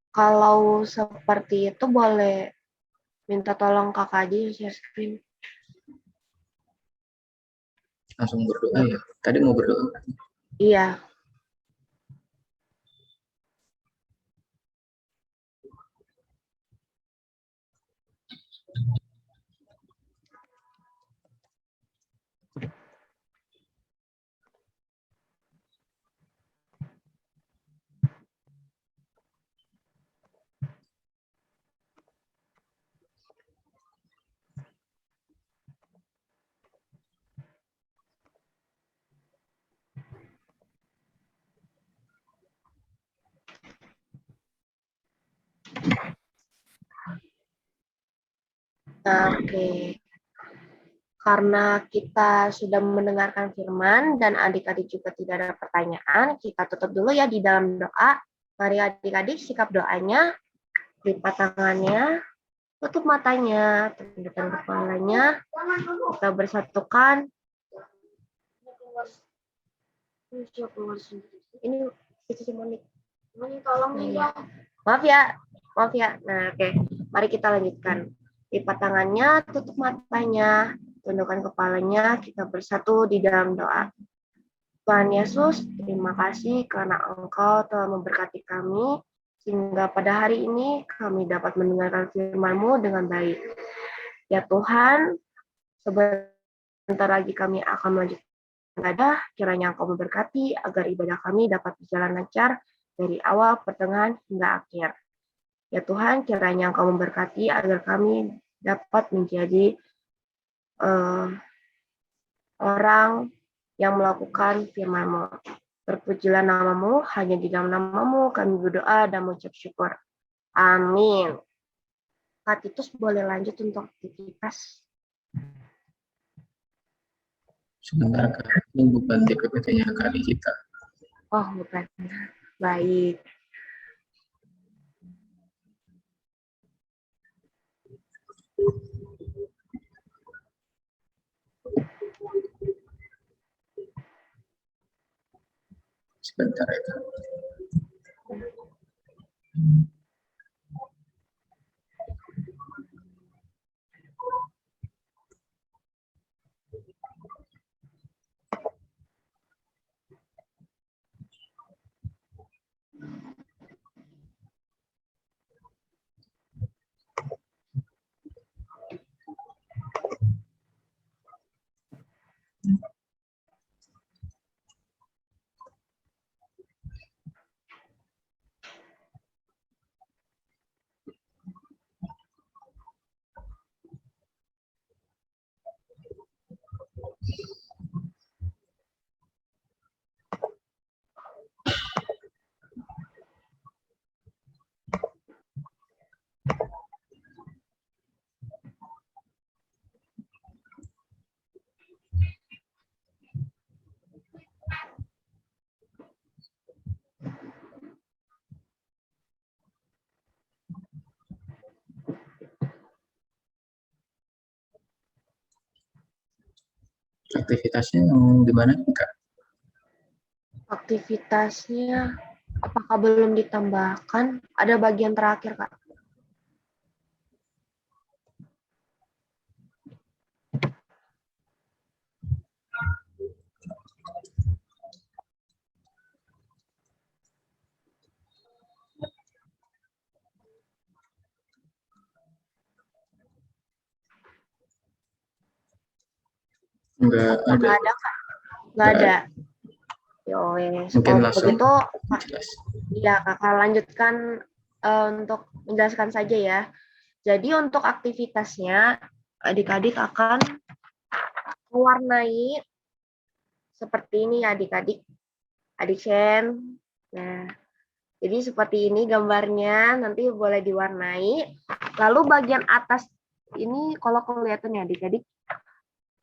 Kalau seperti itu boleh minta tolong kakak aja share screen. Langsung berdoa ya. Tadi mau berdoa. Iya. Nah, oke. Karena kita sudah mendengarkan firman dan adik-adik juga tidak ada pertanyaan, kita tutup dulu ya di dalam doa. Mari adik-adik sikap doanya, lipat tangannya, tutup matanya, tundukkan kepalanya, kita bersatukan. Ini Monik. Tolong ya. Maaf ya. Nah, oke. Mari kita lanjutkan. Lipat tangannya, tutup matanya, tundukkan kepalanya, kita bersatu di dalam doa. Tuhan Yesus, terima kasih karena Engkau telah memberkati kami, sehingga pada hari ini kami dapat mendengarkan firman-Mu dengan baik. Ya Tuhan, sebentar lagi kami akan melanjutkan ibadah, kiranya Engkau memberkati agar ibadah kami dapat berjalan lancar dari awal, pertengahan, hingga akhir. Ya Tuhan, kiranya Engkau memberkati agar kami dapat menjadi orang yang melakukan firman-Mu. Terpujilah nama-Mu, hanya di dalam nama-Mu kami berdoa dan mengucap syukur. Amin. Kak Titus boleh lanjut untuk aktivitas. Sebentar Kak, ini bukan PPT-nya kali kita. Oh, bukan. Baik. Sebentar ya Kak. Aktivitasnya yang di mana Kak? Aktivitasnya apakah belum ditambahkan? Ada bagian terakhir, Kak. Enggak ada. Nggak ada, Kak. Nggak ada. Yowes. Mungkin Kalau langsung begitu, jelas. ya kakak lanjutkan untuk menjelaskan saja ya. Jadi untuk aktivitasnya, adik-adik akan mewarnai seperti ini adik-adik. Adik Shen. Nah, jadi seperti ini gambarnya, nanti boleh diwarnai. Lalu bagian atas ini kalau kelihatan ya adik-adik.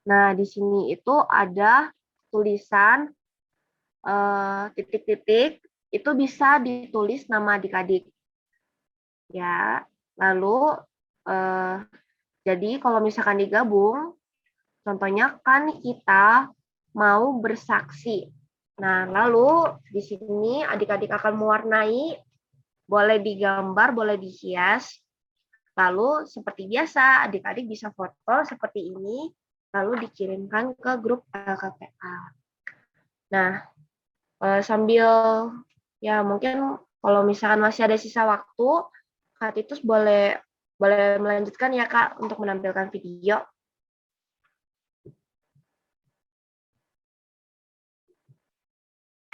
Nah, di sini itu ada tulisan titik-titik, itu bisa ditulis nama adik-adik. Ya, lalu jadi kalau misalkan digabung, contohnya kan kita mau bersaksi. Nah, lalu di sini adik-adik akan mewarnai, boleh digambar, boleh dihias. Lalu seperti biasa, adik-adik bisa foto seperti ini, lalu dikirimkan ke grup LKPA. Nah, sambil ya mungkin kalau misalkan masih ada sisa waktu, Kak Titus boleh melanjutkan ya Kak untuk menampilkan video.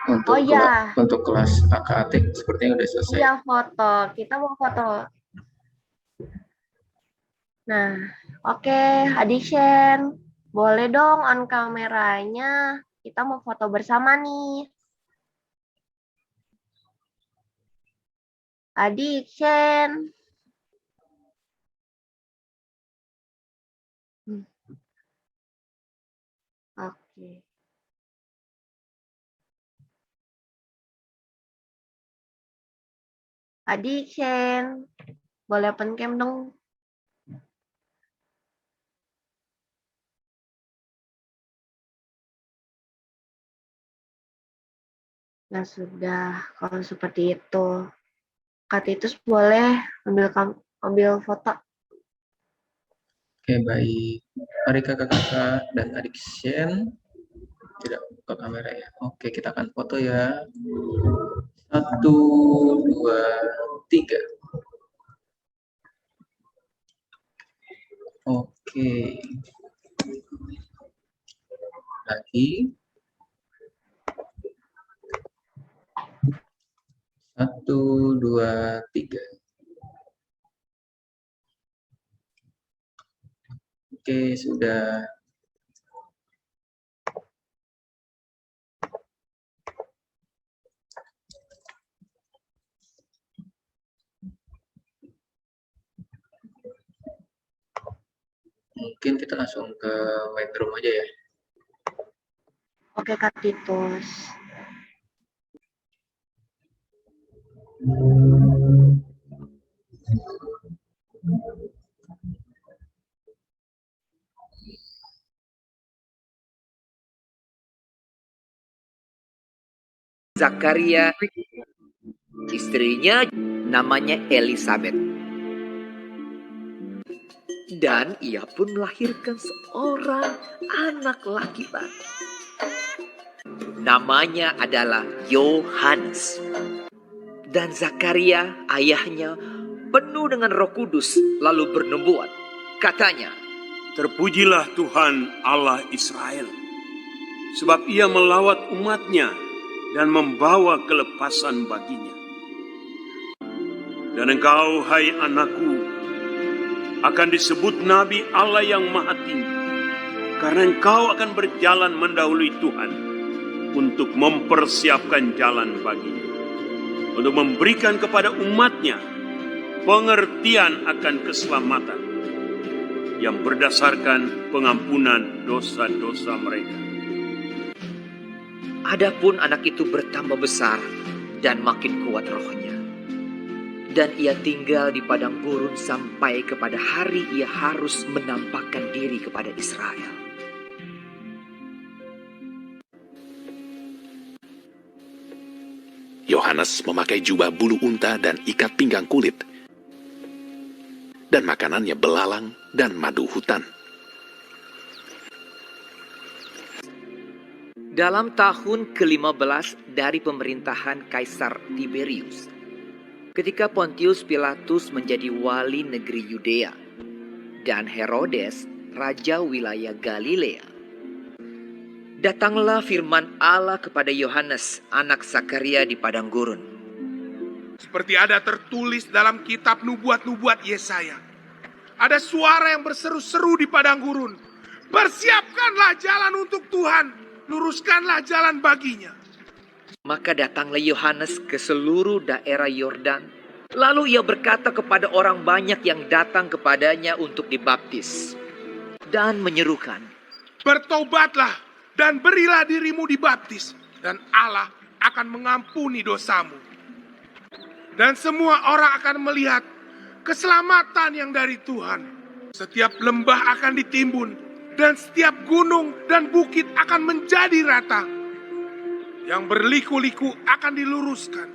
Untuk kelas AKAT sepertinya udah selesai. Iya, foto. Kita mau foto. Nah, oke, Adik Shen. Boleh dong on kameranya. Kita mau foto bersama nih. Adik Shen. Oke. Adik Shen. Boleh open cam dong. Nah, sudah. Kalau seperti itu. Kak Titus boleh ambil foto. Oke, baik. Mari kakak-kakak dan adik Shen. Tidak buka kamera ya. Oke, kita akan foto ya. 1, 2, 3. Oke. Lagi. 1, 2, 3. Oke, sudah. Mungkin kita langsung ke main room aja ya. Oke, Kak Titus. Zakaria, istrinya namanya Elizabeth. Dan ia pun melahirkan seorang anak laki-laki. Namanya adalah Yohanes. Dan Zakaria, ayahnya, penuh dengan Roh Kudus, lalu bernubuat. Katanya, Terpujilah Tuhan Allah Israel, sebab ia melawat umatnya dan membawa kelepasan baginya. Dan engkau, hai anakku, akan disebut Nabi Allah yang Maha Tinggi, karena engkau akan berjalan mendahului Tuhan untuk mempersiapkan jalan baginya, untuk memberikan kepada umatnya pengertian akan keselamatan yang berdasarkan pengampunan dosa-dosa mereka. adapun anak itu bertambah besar dan makin kuat rohnya. Dan ia tinggal di padang gurun sampai kepada hari ia harus menampakkan diri kepada Israel. Yohanes memakai jubah bulu unta dan ikat pinggang kulit, dan makanannya belalang dan madu hutan. Dalam tahun ke-15 dari pemerintahan Kaisar Tiberius, ketika Pontius Pilatus menjadi wali negeri Yudea dan Herodes raja wilayah Galilea, Datanglah firman Allah kepada Yohanes, anak Zakaria di padang gurun. Seperti ada tertulis dalam kitab nubuat-nubuat Yesaya. Ada suara yang berseru-seru di padang gurun. Persiapkanlah jalan untuk Tuhan, luruskanlah jalan baginya. Maka datanglah Yohanes ke seluruh daerah Yordan. Lalu ia berkata kepada orang banyak yang datang kepadanya untuk dibaptis. Dan menyerukan, bertobatlah dan berilah dirimu dibaptis. Dan Allah akan mengampuni dosamu. Dan semua orang akan melihat keselamatan yang dari Tuhan. Setiap lembah akan ditimbun. Dan setiap gunung dan bukit akan menjadi rata. Yang berliku-liku akan diluruskan.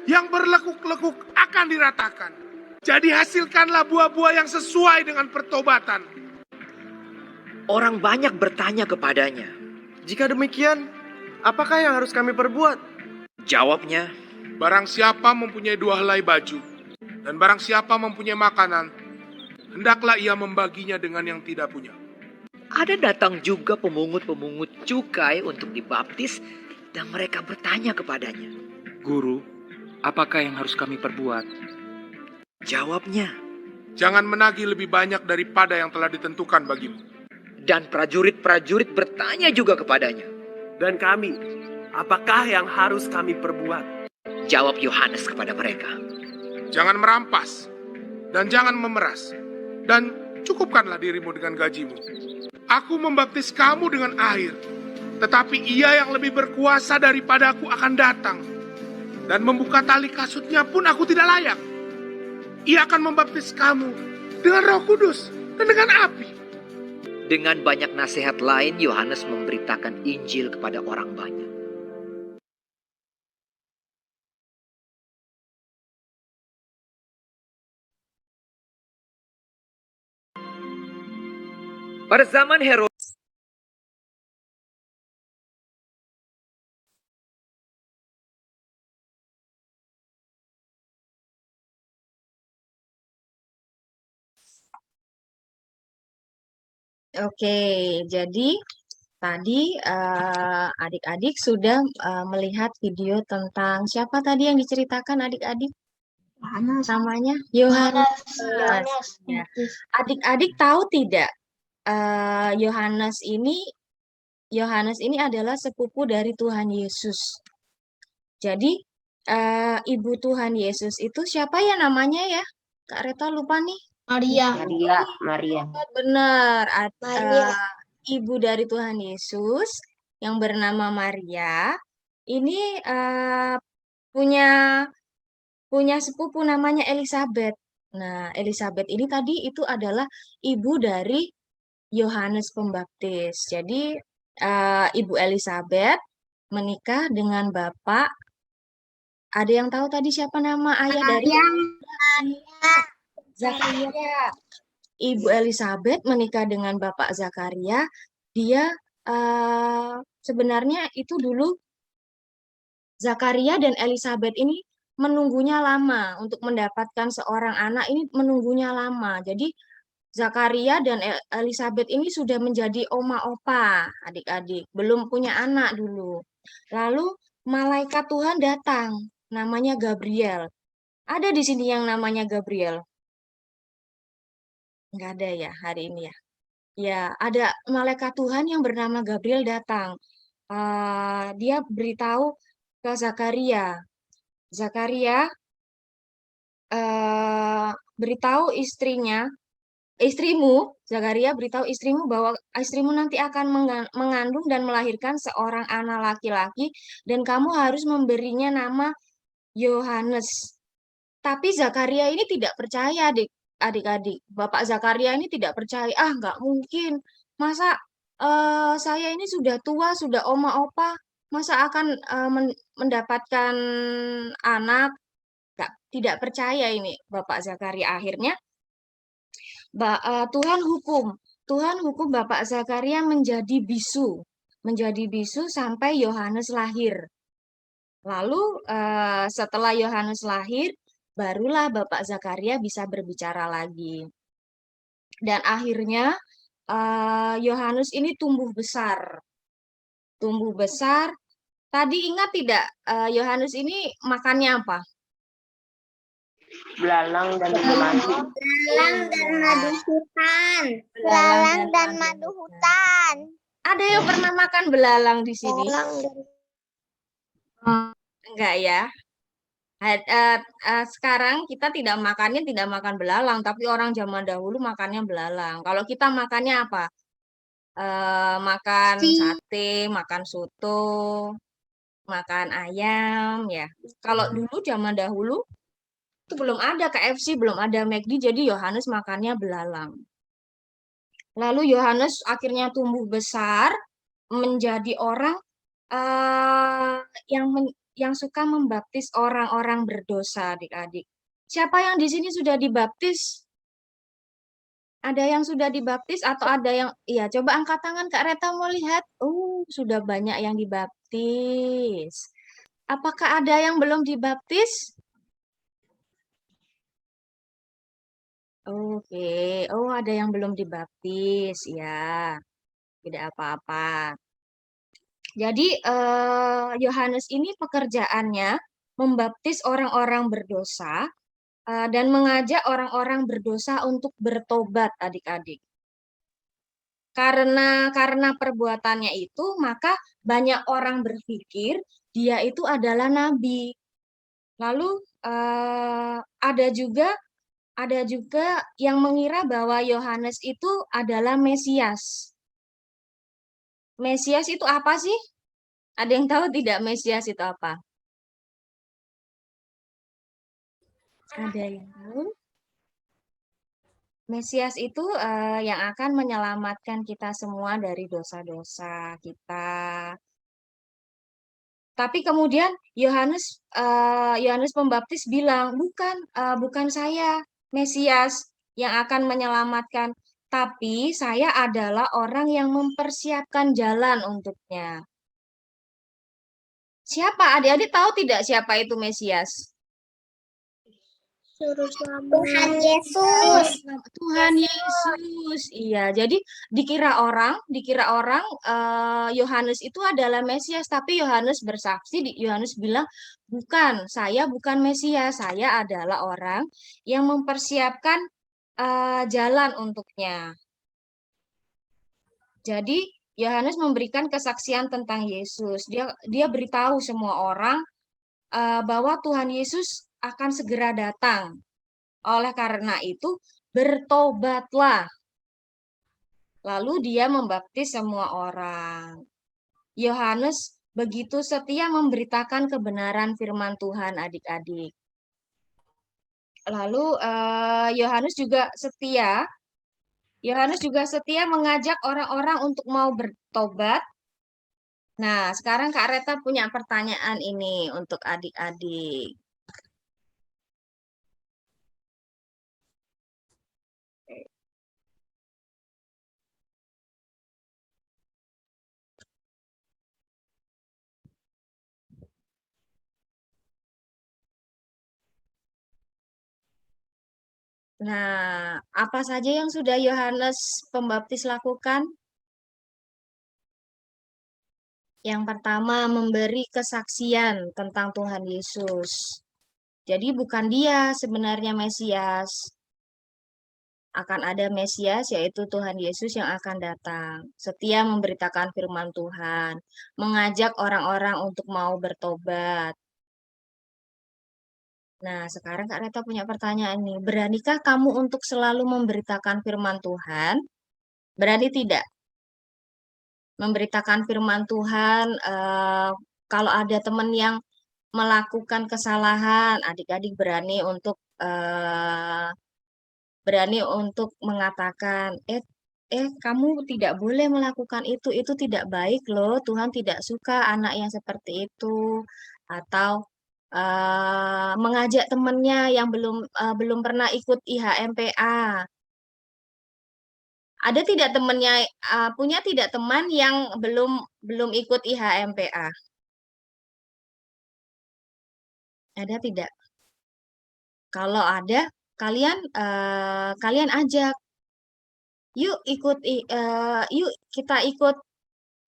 Yang berlekuk-lekuk akan diratakan. Jadi hasilkanlah buah-buah yang sesuai dengan pertobatan. Orang banyak bertanya kepadanya, jika demikian, apakah yang harus kami perbuat? Jawabnya, barang siapa mempunyai 2 helai baju, dan barang siapa mempunyai makanan, hendaklah ia membaginya dengan yang tidak punya. Ada datang juga pemungut-pemungut cukai untuk dibaptis, dan mereka bertanya kepadanya, Guru, apakah yang harus kami perbuat? Jawabnya, jangan menagih lebih banyak daripada yang telah ditentukan bagimu. Dan prajurit-prajurit bertanya juga kepadanya, dan kami, apakah yang harus kami perbuat? Jawab Yohanes kepada mereka, jangan merampas, dan jangan memeras, dan cukupkanlah dirimu dengan gajimu. Aku membaptis kamu dengan air, tetapi ia yang lebih berkuasa daripadaku akan datang. Dan membuka tali kasutnya pun aku tidak layak. Ia akan membaptis kamu dengan Roh Kudus dan dengan api. Dengan banyak nasihat lain, Yohanes memberitakan Injil kepada orang banyak. Pada zaman Herodes, Oke, jadi tadi adik-adik sudah melihat video tentang siapa tadi yang diceritakan adik-adik? Namanya Yohanes. Ya. Adik-adik tahu tidak? Yohanes ini adalah sepupu dari Tuhan Yesus. Jadi ibu Tuhan Yesus itu siapa ya namanya ya? Kak Reta lupa nih. Maria. Benar. Ibu dari Tuhan Yesus yang bernama Maria ini punya sepupu namanya Elizabeth. Nah, Elizabeth ini tadi itu adalah ibu dari Yohanes Pembaptis. Jadi Ibu Elizabeth menikah dengan bapak. Ada yang tahu tadi siapa nama ayah dari Zakaria? Ibu Elizabeth menikah dengan bapak Zakaria. Dia sebenarnya itu dulu Zakaria dan Elizabeth ini menunggunya lama untuk mendapatkan seorang anak, ini menunggunya lama. Jadi Zakaria dan Elizabeth ini sudah menjadi oma opa, adik-adik, belum punya anak dulu. Lalu malaikat Tuhan datang, namanya Gabriel. Ada di sini yang namanya Gabriel? Nggak ada ya hari ini ya? Ya, ada malaikat Tuhan yang bernama Gabriel datang. Dia beritahu ke Zakaria. Zakaria beritahu Zakaria beritahu istrimu bahwa istrimu nanti akan mengandung dan melahirkan seorang anak laki-laki dan kamu harus memberinya nama Yohanes. Tapi Zakaria ini tidak percaya, adik-adik. Bapak Zakaria ini tidak percaya. Nggak mungkin. Masa saya ini sudah tua, sudah oma opa, masa akan mendapatkan anak? Tidak percaya ini Bapak Zakaria. Akhirnya Tuhan hukum Bapak Zakaria menjadi bisu sampai Yohanes lahir. Lalu setelah Yohanes lahir, barulah Bapak Zakaria bisa berbicara lagi. Dan akhirnya Yohanes ini tumbuh besar. tumbuh besar. Tadi ingat tidak Yohanes ini makannya apa? Belalang dan madu. Belalang dan madu hutan. Belalang dan madu hutan. Ada yang pernah makan belalang di sini? Enggak ya. Sekarang kita tidak makan belalang, tapi orang zaman dahulu makannya belalang. Kalau kita makannya apa? Makan sate, makan soto, makan ayam ya. Kalau dulu zaman dahulu itu belum ada KFC, belum ada McD, jadi Yohanes makannya belalang. Lalu Yohanes akhirnya tumbuh besar menjadi orang yang suka membaptis orang-orang berdosa, adik-adik. Siapa yang di sini sudah dibaptis? Ada yang sudah dibaptis atau ada yang... Iya, coba angkat tangan Kak Reta mau lihat. Sudah banyak yang dibaptis. Apakah ada yang belum dibaptis? Oke, ada yang belum dibaptis, ya. Tidak apa-apa. Jadi Yohanes ini pekerjaannya membaptis orang-orang berdosa dan mengajak orang-orang berdosa untuk bertobat, adik-adik. Karena perbuatannya itu, maka banyak orang berpikir dia itu adalah nabi. Lalu ada juga yang mengira bahwa Yohanes itu adalah Mesias. Mesias itu apa sih? Ada yang tahu tidak Mesias itu apa? Ada yang tahu? Mesias itu yang akan menyelamatkan kita semua dari dosa-dosa kita. Tapi kemudian Yohanes Pembaptis bilang, bukan saya Mesias yang akan menyelamatkan, tapi saya adalah orang yang mempersiapkan jalan untuknya. Siapa? Adik-adik tahu tidak siapa itu Mesias? Tuhan Yesus. Tuhan Yesus. Iya, jadi dikira orang Yohanes itu adalah Mesias, tapi Yohanes bersaksi, Yohanes bilang, bukan, saya bukan Mesias, saya adalah orang yang mempersiapkan jalan untuknya. Jadi Yohanes memberikan kesaksian tentang Yesus. Dia beritahu semua orang bahwa Tuhan Yesus akan segera datang. Oleh karena itu, bertobatlah. Lalu dia membaptis semua orang. Yohanes begitu setia memberitakan kebenaran firman Tuhan, adik-adik. Lalu Yohanes juga setia mengajak orang-orang untuk mau bertobat. Nah, sekarang Kak Reta punya pertanyaan ini untuk adik-adik. Nah, apa saja yang sudah Yohanes Pembaptis lakukan? Yang pertama, memberi kesaksian tentang Tuhan Yesus. Jadi bukan dia sebenarnya Mesias. Akan ada Mesias, yaitu Tuhan Yesus yang akan datang. Setia memberitakan firman Tuhan. Mengajak orang-orang untuk mau bertobat. Nah, sekarang Kak Reta punya pertanyaan nih. Beranikah kamu untuk selalu memberitakan firman Tuhan? Berani tidak? Memberitakan firman Tuhan, kalau ada teman yang melakukan kesalahan, adik-adik berani untuk mengatakan, kamu tidak boleh melakukan itu tidak baik loh, Tuhan tidak suka anak yang seperti itu. Atau mengajak temannya yang belum pernah ikut IHMPA. Ada tidak temannya, punya tidak teman yang belum ikut IHMPA? Ada tidak? Kalau ada, kalian ajak. Yuk kita ikut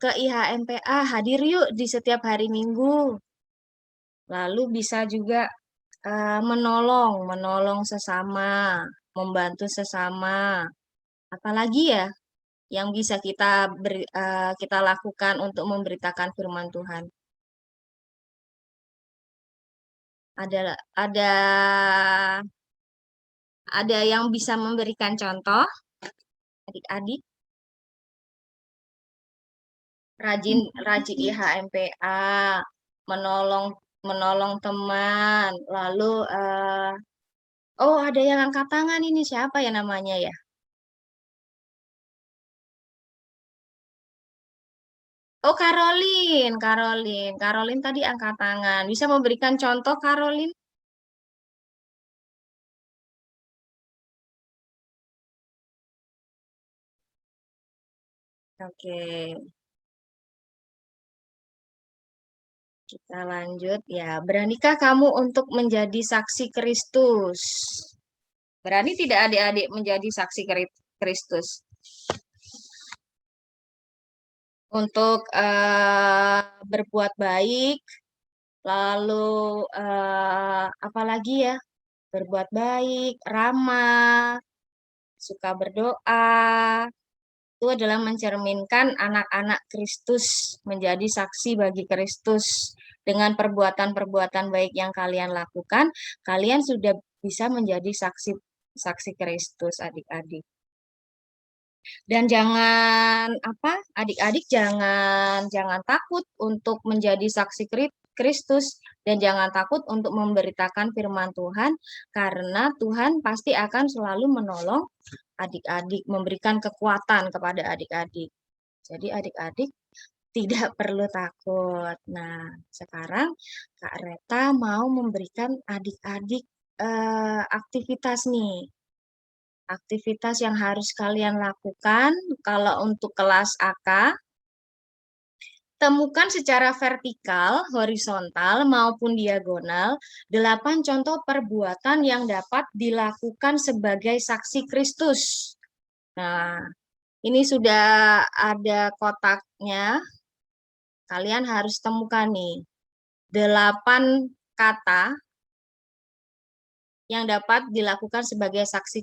ke IHMPA, hadir yuk di setiap hari Minggu. Lalu bisa juga menolong sesama, membantu sesama. Apalagi ya yang bisa kita lakukan untuk memberitakan firman Tuhan. Ada yang bisa memberikan contoh, adik-adik? Rajin IHMPA, menolong teman, lalu oh ada yang angkat tangan ini, siapa ya namanya ya? Oh Karolin tadi angkat tangan. Bisa memberikan contoh Karolin? Oke. Kita lanjut ya. Beranikah kamu untuk menjadi saksi Kristus? Berani tidak adik-adik menjadi saksi Kristus? Untuk berbuat baik, lalu apa lagi ya? Berbuat baik, ramah, suka berdoa, itu adalah mencerminkan anak-anak Kristus, menjadi saksi bagi Kristus. Dengan perbuatan-perbuatan baik yang kalian lakukan, kalian sudah bisa menjadi saksi Kristus, adik-adik. Dan jangan adik-adik jangan takut untuk menjadi saksi Kristus dan jangan takut untuk memberitakan firman Tuhan, karena Tuhan pasti akan selalu menolong adik-adik, memberikan kekuatan kepada adik-adik. Jadi adik-adik tidak perlu takut. Nah, sekarang Kak Reta mau memberikan adik-adik aktivitas nih. Aktivitas yang harus kalian lakukan kalau untuk kelas AK, temukan secara vertikal, horizontal, maupun diagonal 8 contoh perbuatan yang dapat dilakukan sebagai saksi Kristus. Nah, ini sudah ada kotaknya. Kalian harus temukan nih 8 kata yang dapat dilakukan sebagai saksi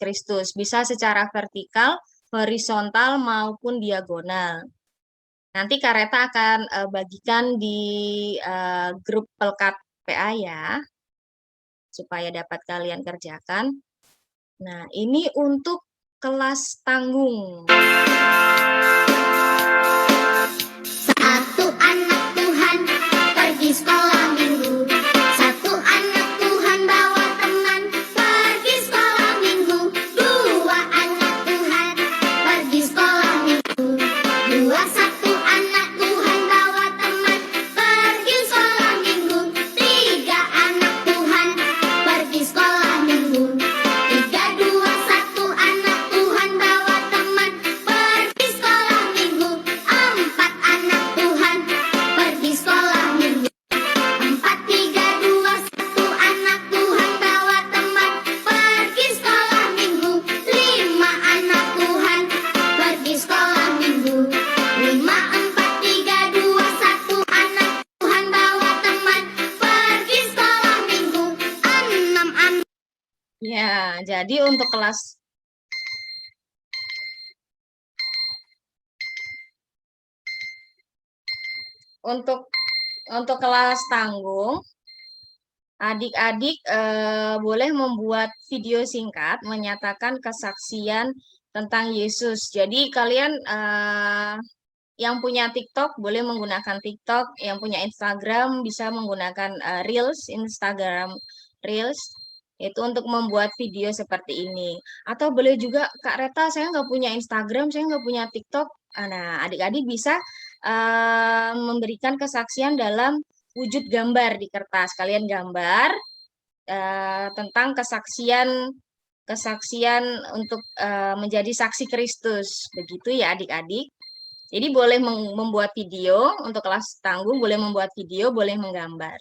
Kristus. Bisa secara vertikal, horizontal, maupun diagonal. Nanti Kak Reta akan bagikan di grup Pelkat PA ya, supaya dapat kalian kerjakan. Nah, ini untuk kelas tanggung. Satu anak Tuhan pergi sekolah minggu. Satu anak Tuhan bawa teman pergi sekolah minggu. Dua anak Tuhan pergi sekolah minggu. Satu anak Tuhan bawa teman pergi sekolah minggu. 3 anak Tuhan pergi sekolah minggu. 1 anak Tuhan bawa teman pergi sekolah minggu. 4 anak Tuhan pergi sekolah minggu. 4, 3, 2, 1 anak Tuhan bawa teman pergi sekolah minggu. 5 anak Tuhan pergi sekolah minggu. 5, 4, 3, 2, 1 anak Tuhan bawa teman pergi sekolah minggu. 6 anak. Ya, jadi untuk kelas kelas tanggung, adik-adik boleh membuat video singkat menyatakan kesaksian tentang Yesus. Jadi kalian yang punya TikTok boleh menggunakan TikTok, yang punya Instagram bisa menggunakan Reels, Instagram Reels, itu untuk membuat video seperti ini. Atau boleh juga, Kak Reta, saya nggak punya Instagram, saya nggak punya TikTok. Nah, adik-adik bisa memberikan kesaksian dalam wujud gambar di kertas. Kalian gambar tentang kesaksian untuk menjadi saksi Kristus. Begitu ya adik-adik. Jadi boleh membuat video untuk kelas tanggung, boleh membuat video, boleh menggambar.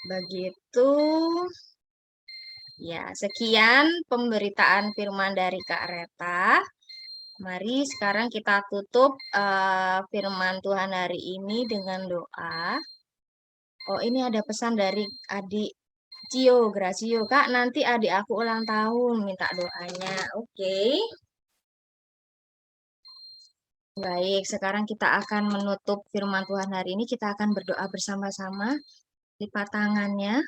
Begitu. Ya, sekian pemberitaan firman dari Kak Reta. Mari sekarang kita tutup firman Tuhan hari ini dengan doa. Oh, ini ada pesan dari adik Cio, Gracio. Kak, nanti adik aku ulang tahun, minta doanya. Oke. Baik, sekarang kita akan menutup firman Tuhan hari ini. Kita akan berdoa bersama-sama. Lipat tangannya.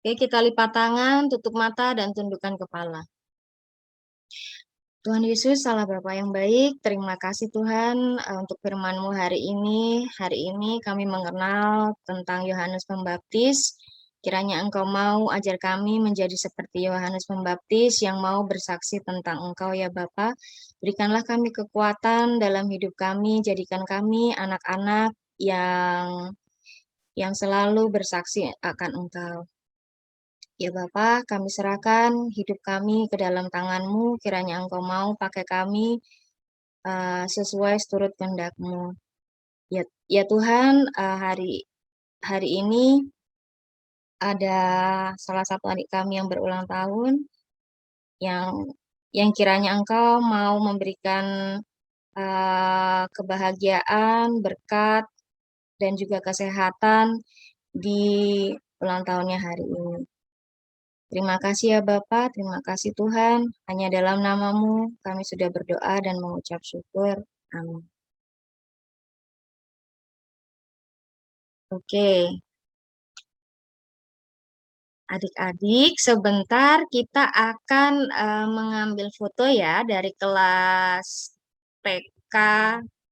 Oke, kita lipat tangan, tutup mata, dan tundukkan kepala. Tuhan Yesus, Allah Bapa yang baik, terima kasih Tuhan untuk firman-Mu hari ini. Hari ini kami mengenal tentang Yohanes Pembaptis. Kiranya Engkau mau ajar kami menjadi seperti Yohanes Pembaptis yang mau bersaksi tentang Engkau ya Bapa. Berikanlah kami kekuatan dalam hidup kami, jadikan kami anak-anak yang selalu bersaksi akan Engkau. Ya Bapa, kami serahkan hidup kami ke dalam tangan-Mu, kiranya Engkau mau pakai kami sesuai seturut kehendak-Mu. Ya Tuhan, hari ini ada salah satu adik kami yang berulang tahun, yang kiranya Engkau mau memberikan kebahagiaan, berkat, dan juga kesehatan di ulang tahunnya hari ini. Terima kasih ya Bapa, terima kasih Tuhan. Hanya dalam nama-Mu kami sudah berdoa dan mengucap syukur. Amin. Oke. Adik-adik, sebentar kita akan mengambil foto ya dari kelas TK,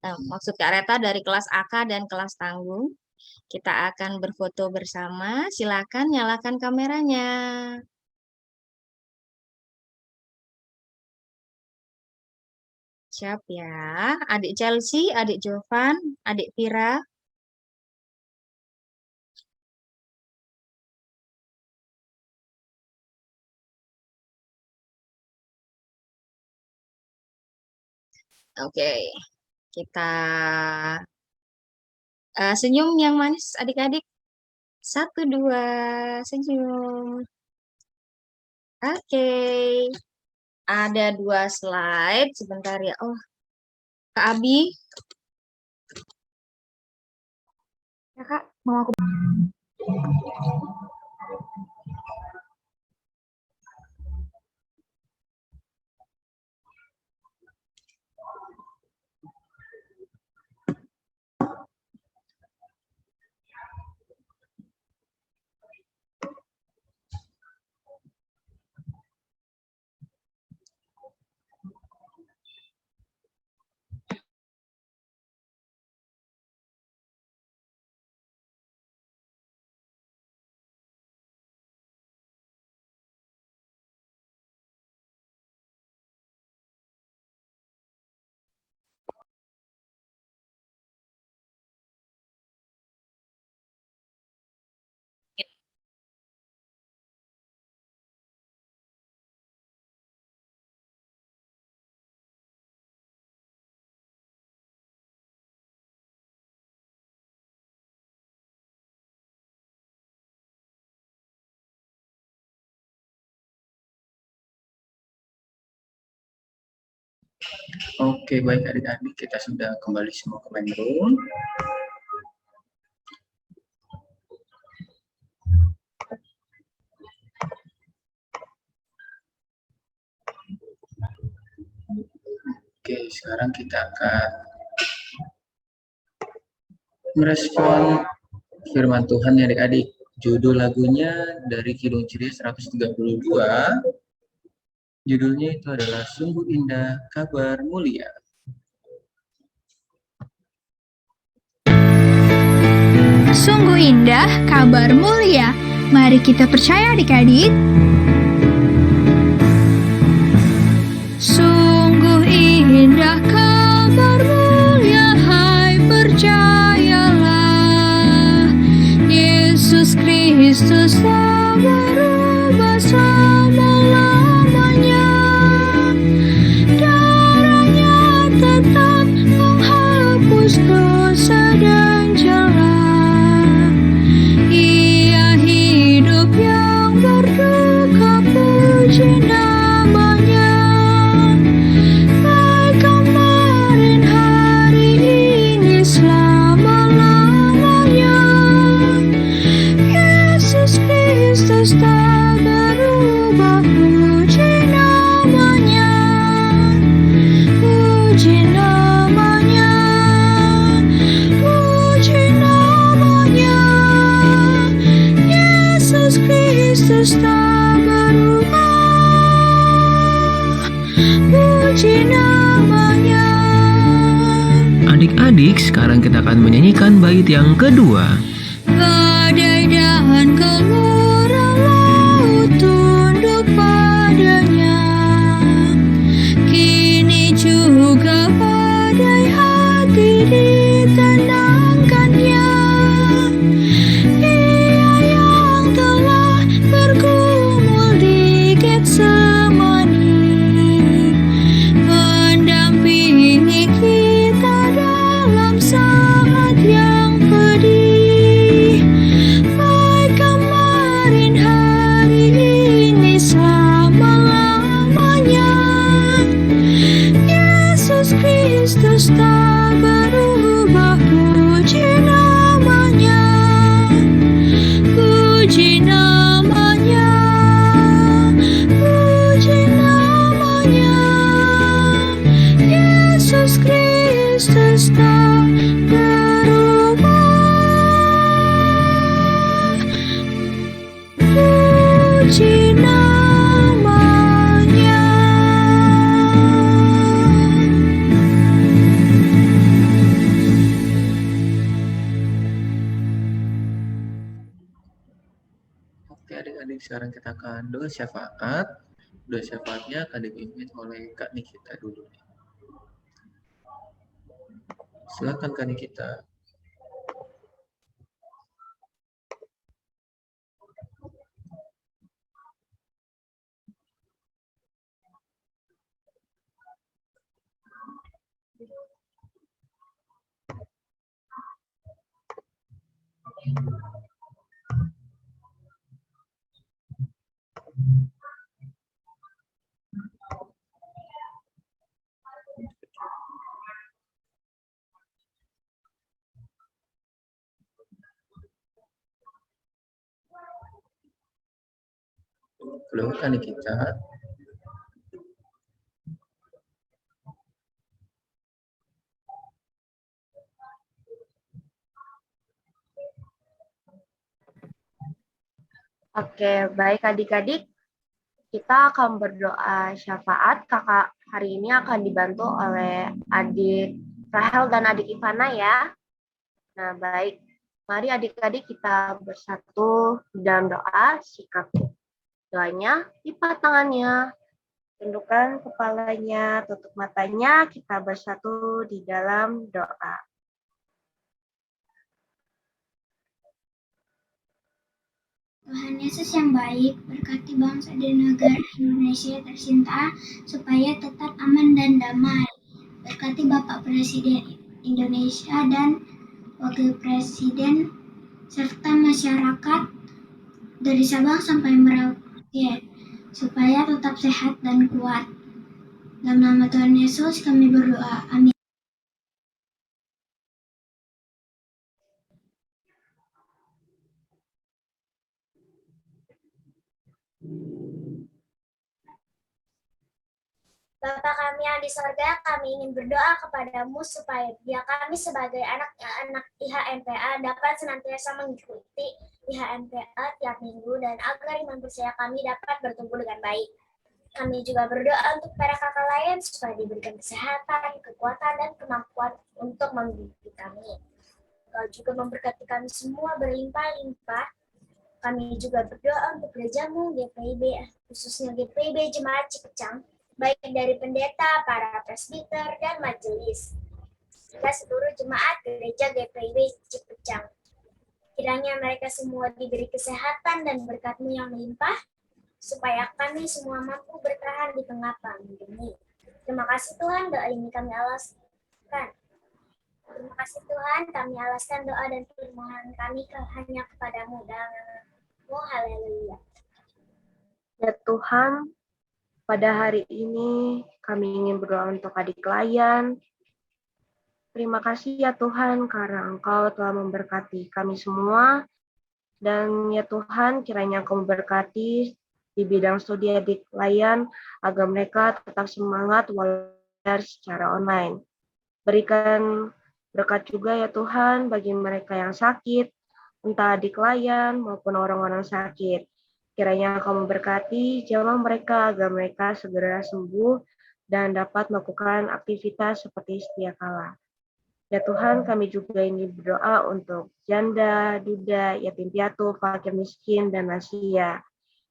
maksud Kak Reta dari kelas AK dan kelas tanggung. Kita akan berfoto bersama. Silakan nyalakan kameranya. Siap ya. Adik Chelsea, adik Jovan, adik Vira. Oke. Kita senyum yang manis adik-adik. 1, 2, senyum. Oke. Ada 2 slide, sebentar ya. Oh, Kak Abi. Ya Kak, mau aku. Oke, baik adik-adik, kita sudah kembali semua ke main room. Oke, sekarang kita akan merespon firman Tuhan ya adik-adik. Judul lagunya dari Kidung Ceria 132. Judulnya itu adalah Sungguh Indah Kabar Mulia. Sungguh indah kabar mulia. Mari kita percaya adik-adik. Sungguh indah kabar mulia, hai percayalah. Yesus Kristus puji namanya. Baik kemarin, hari ini, selama-lamanya. Yesus Kristus tak berubah, puji namanya. Puji namanya. Puji namanya. Yesus Kristus tak berubah, puji namanya. Adik-adik, sekarang kita akan menyanyikan bait yang kedua. Badai dan gelora laut tunduk padanya. Kini juga badai hati ditenangkannya. Ia yang telah bergumul di Getsemani, mendampingi kita dalam saat yang pedih. Baik kemarin, hari ini, selama-lamanya. Yesus Kristus tak berubah, puji namanya. Puji namanya. Puji namanya. Yesus Kristus tak berubah, puji namanya. Oke adik-adik, sekarang kita akan doa syafaat. Doa syafaatnya akan dipimpin oleh Kak Nikita dulu. Silakan Kak Nikita. Halo Kak Nikita. Oke, baik adik-adik. Kita akan berdoa syafaat. Kakak hari ini akan dibantu oleh adik Rahel dan adik Ivana ya. Nah, baik. Mari adik-adik kita bersatu dalam doa. Sikap doanya, lipat tangannya, tundukkan kepalanya, tutup matanya. Kita bersatu di dalam doa. Tuhan Yesus yang baik, berkati bangsa dan negara Indonesia tercinta, supaya tetap aman dan damai. Berkati Bapak Presiden Indonesia dan Wakil Presiden, serta masyarakat dari Sabang sampai Merauke, supaya tetap sehat dan kuat. Dalam nama Tuhan Yesus kami berdoa. Amin. Bapa kami yang di sorga, kami ingin berdoa kepadamu supaya biar kami sebagai anak-anak IHMPA dapat senantiasa mengikuti IHMPA tiap minggu dan agar iman percaya kami dapat bertumbuh dengan baik. Kami juga berdoa untuk para kakak lain supaya diberikan kesehatan, kekuatan, dan kemampuan untuk mendidik kami. Kau juga memberkati kami semua berlimpah-limpah. Kami juga berdoa untuk gerejamu, GPIB, khususnya GPIB Jemaat Cipecang, baik dari pendeta, para presbiter, dan majelis, serta seluruh jemaat gereja GPIB Cipecang. Kiranya mereka semua diberi kesehatan dan berkat-Mu yang melimpah, supaya kami semua mampu bertahan di tengah pandemi. Terima kasih Tuhan, doa ini kami alaskan. Terima kasih Tuhan, kami alaskan doa dan permohonan kami hanya kepadamu dalam nama-Mu. Haleluya. Ya Tuhan, Pada hari ini kami ingin berdoa untuk adik Layan. Terima kasih ya Tuhan karena Engkau telah memberkati kami semua. Dan ya Tuhan, kiranya Engkau memberkati di bidang studi adik Layan agar mereka tetap semangat walau secara online. Berikan berkat juga ya Tuhan bagi mereka yang sakit, entah adik Layan maupun orang-orang sakit. Kiranya Engkau memberkati jamah mereka agar mereka segera sembuh dan dapat melakukan aktivitas seperti sedia kala. Ya Tuhan, kami juga ingin berdoa untuk janda, duda, yatim piatu, fakir miskin, dan lansia.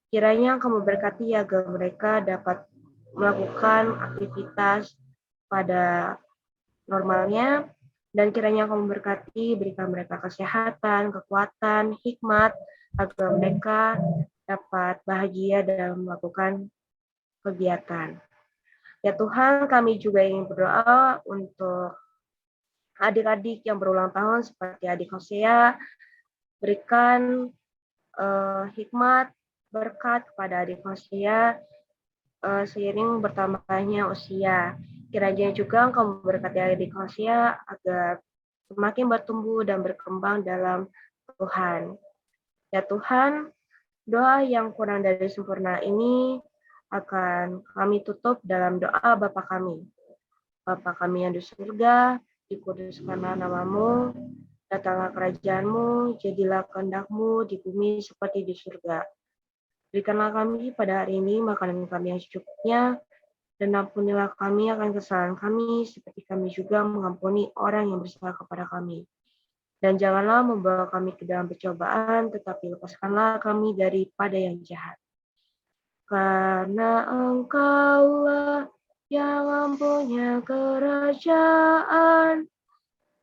Kiranya Engkau memberkati agar mereka dapat melakukan aktivitas pada normalnya, dan kiranya Engkau memberkati, berikan mereka kesehatan, kekuatan, hikmat, agar mereka dapat bahagia dalam melakukan kegiatan. Ya Tuhan, kami juga ingin berdoa untuk adik-adik yang berulang tahun seperti adik Hosea, berikan hikmat, berkat kepada adik Hosea seiring bertambahnya usia. Kiranya juga Engkau memberkati adik Hosea agar semakin bertumbuh dan berkembang dalam Tuhan. Ya Tuhan, doa yang kurang dari sempurna ini akan kami tutup dalam doa Bapa kami. Bapa kami yang di surga, dikuduskanlah nama-Mu, datanglah kerajaan-Mu, jadilah kehendak-Mu di bumi seperti di surga. Berikanlah kami pada hari ini makanan kami yang secukupnya, dan ampunilah kami akan kesalahan kami, seperti kami juga mengampuni orang yang bersalah kepada kami. Dan janganlah membawa kami ke dalam pencobaan, tetapi lepaskanlah kami daripada yang jahat. Karena Engkaulah yang mempunyai kerajaan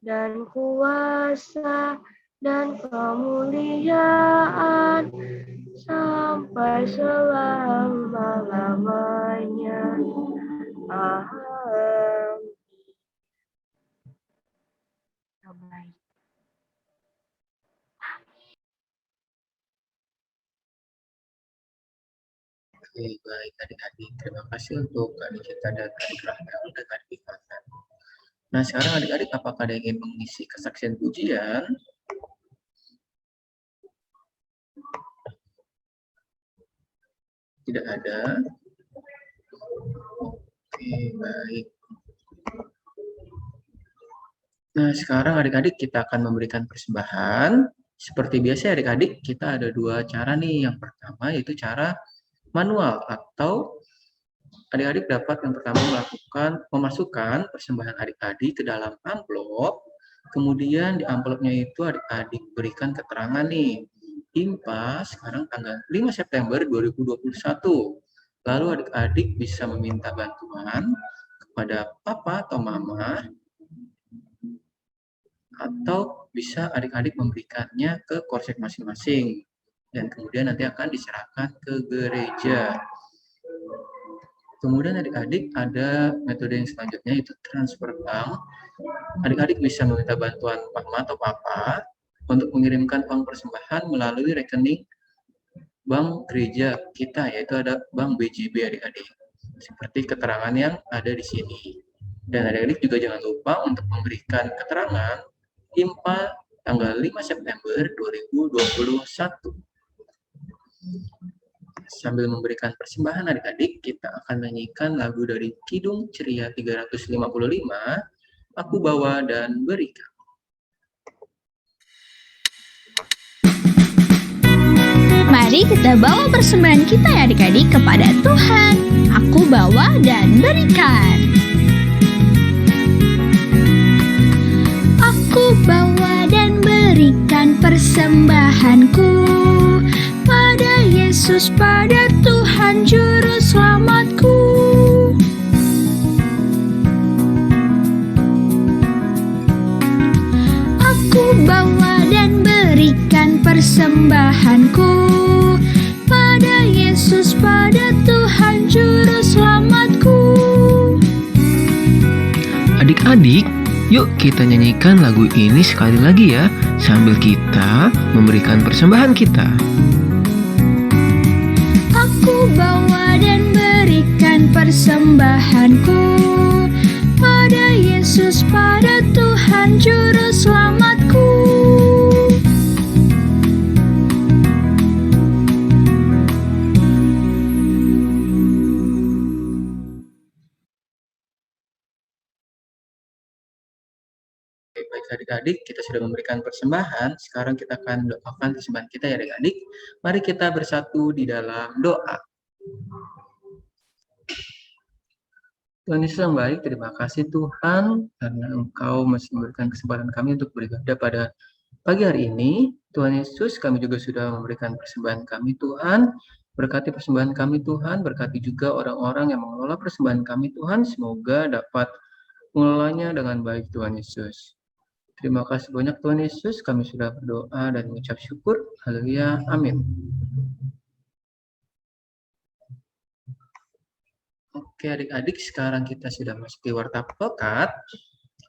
dan kuasa dan kemuliaan sampai selama-lamanya. Amin. Oke, baik adik-adik. Terima kasih untuk adik kita dan adik Rahel dan adik Fatan. Nah, sekarang adik-adik apakah ada yang ingin mengisi kesaksian pujian? Tidak ada. Oke, baik. Nah, sekarang adik-adik kita akan memberikan persembahan. Seperti biasa adik-adik, kita ada dua cara nih. Yang pertama yaitu cara manual, atau adik-adik dapat yang pertama memasukkan persembahan adik-adik ke dalam amplop. Kemudian di amplopnya itu adik-adik berikan keterangan nih. IMPA sekarang tanggal 5 September 2021. Lalu adik-adik bisa meminta bantuan kepada papa atau mama, atau bisa adik-adik memberikannya ke korsek masing-masing. Dan kemudian nanti akan diserahkan ke gereja. Kemudian adik-adik ada metode yang selanjutnya yaitu transfer bank. Adik-adik bisa meminta bantuan mama atau papa untuk mengirimkan uang persembahan melalui rekening bank gereja kita, yaitu ada bank BJB adik-adik. Seperti keterangan yang ada di sini. Dan adik-adik juga jangan lupa untuk memberikan keterangan IMPA tanggal 5 September 2021. Sambil memberikan persembahan adik-adik, kita akan menyanyikan lagu dari Kidung Ceria 355, Aku Bawa dan Berikan. Mari kita bawa persembahan kita ya adik-adik kepada Tuhan. Aku bawa dan berikan. Aku bawa dan berikan persembahanku pada Yesus, pada Tuhan Juru Selamatku. Aku bawa dan berikan persembahanku pada Yesus, pada Tuhan Juru Selamatku. Adik-adik, yuk kita nyanyikan lagu ini sekali lagi ya, sambil kita memberikan persembahan kita. Aku bawa dan berikan adik-adik, kita sudah memberikan persembahan. Sekarang kita akan doakan persembahan kita ya adik-adik. Mari kita bersatu di dalam doa. Tuhan Yesus yang baik, terima kasih Tuhan karena Engkau masih memberikan kesempatan kami untuk beribadah pada pagi hari ini. Tuhan Yesus, kami juga sudah memberikan persembahan kami Tuhan. Berkati persembahan kami Tuhan, berkati juga orang-orang yang mengelola persembahan kami Tuhan. Semoga dapat mengelolanya dengan baik Tuhan Yesus. Terima kasih banyak Tuhan Yesus, kami sudah berdoa dan mengucap syukur. Haleluya, amin. Oke adik-adik, sekarang kita sudah masuk di Warta Pekat.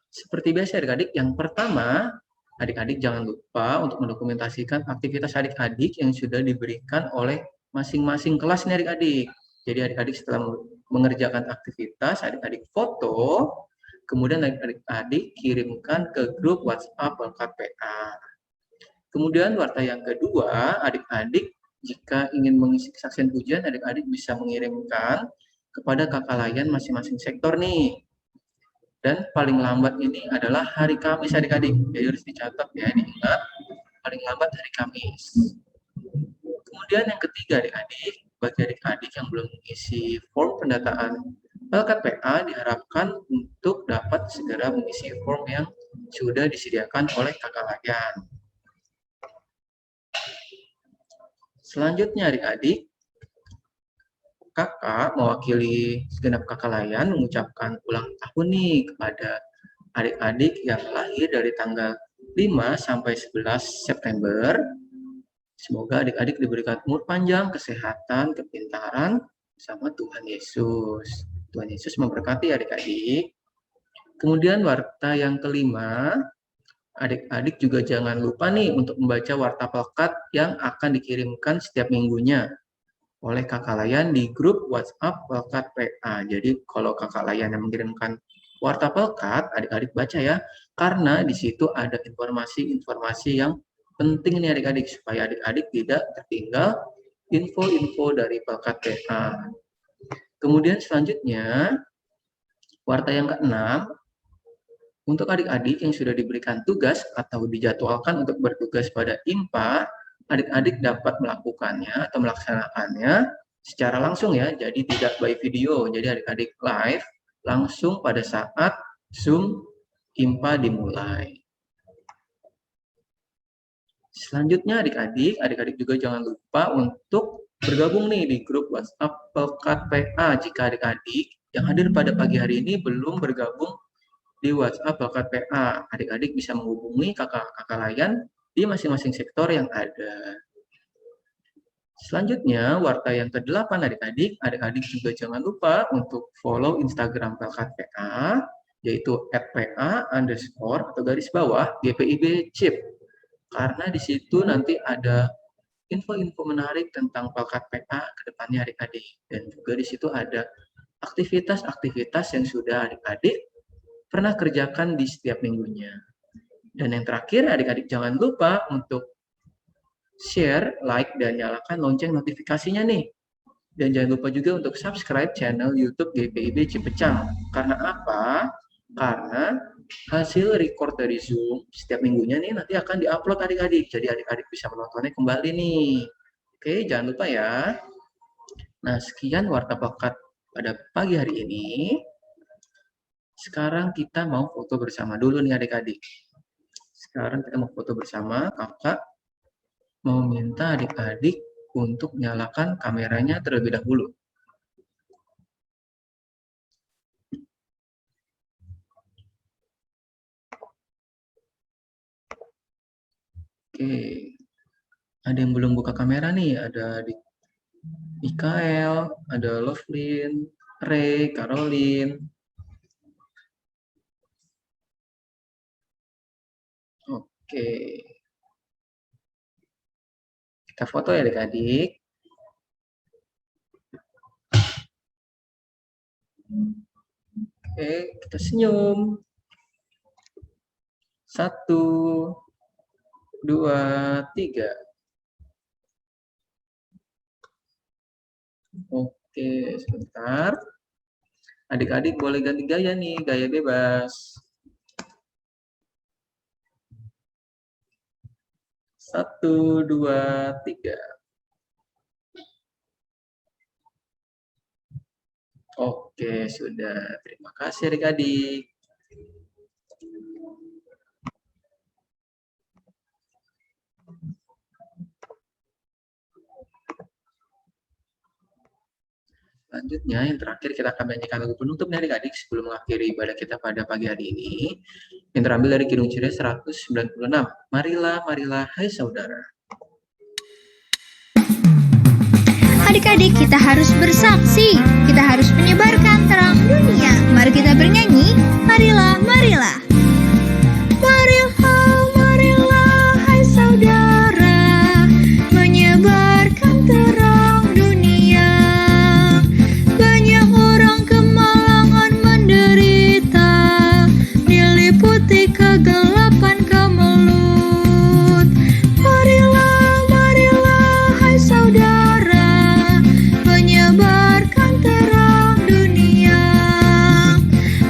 Seperti biasa adik-adik, yang pertama, adik-adik jangan lupa untuk mendokumentasikan aktivitas adik-adik yang sudah diberikan oleh masing-masing kelas nih adik-adik. Jadi adik-adik setelah mengerjakan aktivitas, adik-adik foto, kemudian adik-adik kirimkan ke grup WhatsApp Pekat PA. Kemudian warta yang kedua, adik-adik jika ingin mengisi kesaksian pujian, adik-adik bisa mengirimkan kepada kakak layan masing-masing sektor nih. Dan paling lambat ini adalah hari Kamis adik-adik. Jadi harus dicatat ya, diingat. Paling lambat hari Kamis. Kemudian yang ketiga adik-adik, bagi adik-adik yang belum mengisi form pendataan Pekat PA diharapkan untuk dapat segera mengisi form yang sudah disediakan oleh kakak layan. Selanjutnya adik-adik, kakak mewakili segenap kakak layan mengucapkan ulang tahun nih kepada adik-adik yang lahir dari tanggal 5 sampai 11 September. Semoga adik-adik diberikan umur panjang, kesehatan, kepintaran sama Tuhan Yesus. Tuhan Yesus memberkati adik-adik. Kemudian warta yang kelima, adik-adik juga jangan lupa nih untuk membaca warta pekat yang akan dikirimkan setiap minggunya oleh kakak layan di grup WhatsApp Pekat PA. Jadi kalau kakak layan yang mengirimkan warta pekat, adik-adik baca ya, karena di situ ada informasi-informasi yang penting nih adik-adik, supaya adik-adik tidak tertinggal info-info dari Pekat PA. Kemudian selanjutnya, warta yang ke-6, untuk adik-adik yang sudah diberikan tugas atau dijadwalkan untuk bertugas pada IMPA, adik-adik dapat melakukannya atau melaksanakannya secara langsung ya, jadi tidak by video. Jadi adik-adik live langsung pada saat Zoom IMPA dimulai. Selanjutnya adik-adik juga jangan lupa untuk bergabung nih di grup WhatsApp Pekat PA. Jika adik-adik yang hadir pada pagi hari ini belum bergabung di WhatsApp Pekat PA, adik-adik bisa menghubungi kakak-kakak layan di masing-masing sektor yang ada. Selanjutnya, warta yang ke-8 adik-adik juga jangan lupa untuk follow Instagram Pekat PA, yaitu @PA_GPIB_CIP. Karena di situ nanti ada info-info menarik tentang Pekat PA ke depannya adik-adik. Dan juga di situ ada aktivitas-aktivitas yang sudah adik-adik pernah kerjakan di setiap minggunya. Dan yang terakhir, adik-adik jangan lupa untuk share, like, dan nyalakan lonceng notifikasinya nih. Dan jangan lupa juga untuk subscribe channel YouTube GPIB Cipecang. Karena apa? Karena hasil record dari Zoom setiap minggunya nih nanti akan diupload adik-adik. Jadi adik-adik bisa menontonnya kembali nih. Oke, jangan lupa ya. Nah, sekian warta pekat pada pagi hari ini. Sekarang kita mau foto bersama dulu nih adik-adik. Sekarang kita mau foto bersama, kakak mau minta adik-adik untuk nyalakan kameranya terlebih dahulu. Oke, ada yang belum buka kamera nih, ada Mikael, ada Lovelyn, Ray, Caroline. Oke. Kita foto ya adik-adik. Oke, kita senyum. 1, 2, 3. Oke, sebentar. Adik-adik boleh ganti gaya nih, gaya bebas. 1, 2, 3. Oke, sudah. Terima kasih adik-adik. Selanjutnya, yang terakhir kita akan menyanyikan lagu penutup nih adik-adik sebelum mengakhiri ibadah kita pada pagi hari ini. Yang terambil dari Kidung Ceria 196. Marilah, marilah, hai saudara. Adik-adik, kita harus bersaksi. Kita harus menyebarkan terang dunia. Mari kita bernyanyi. Marilah, marilah. Marilah, marilah, hai saudara, menyebarkan terang dunia. Banyak orang kemalangan menderita, diliputi kegelapan kemelut. Marilah, marilah, hai saudara, menyebarkan terang dunia.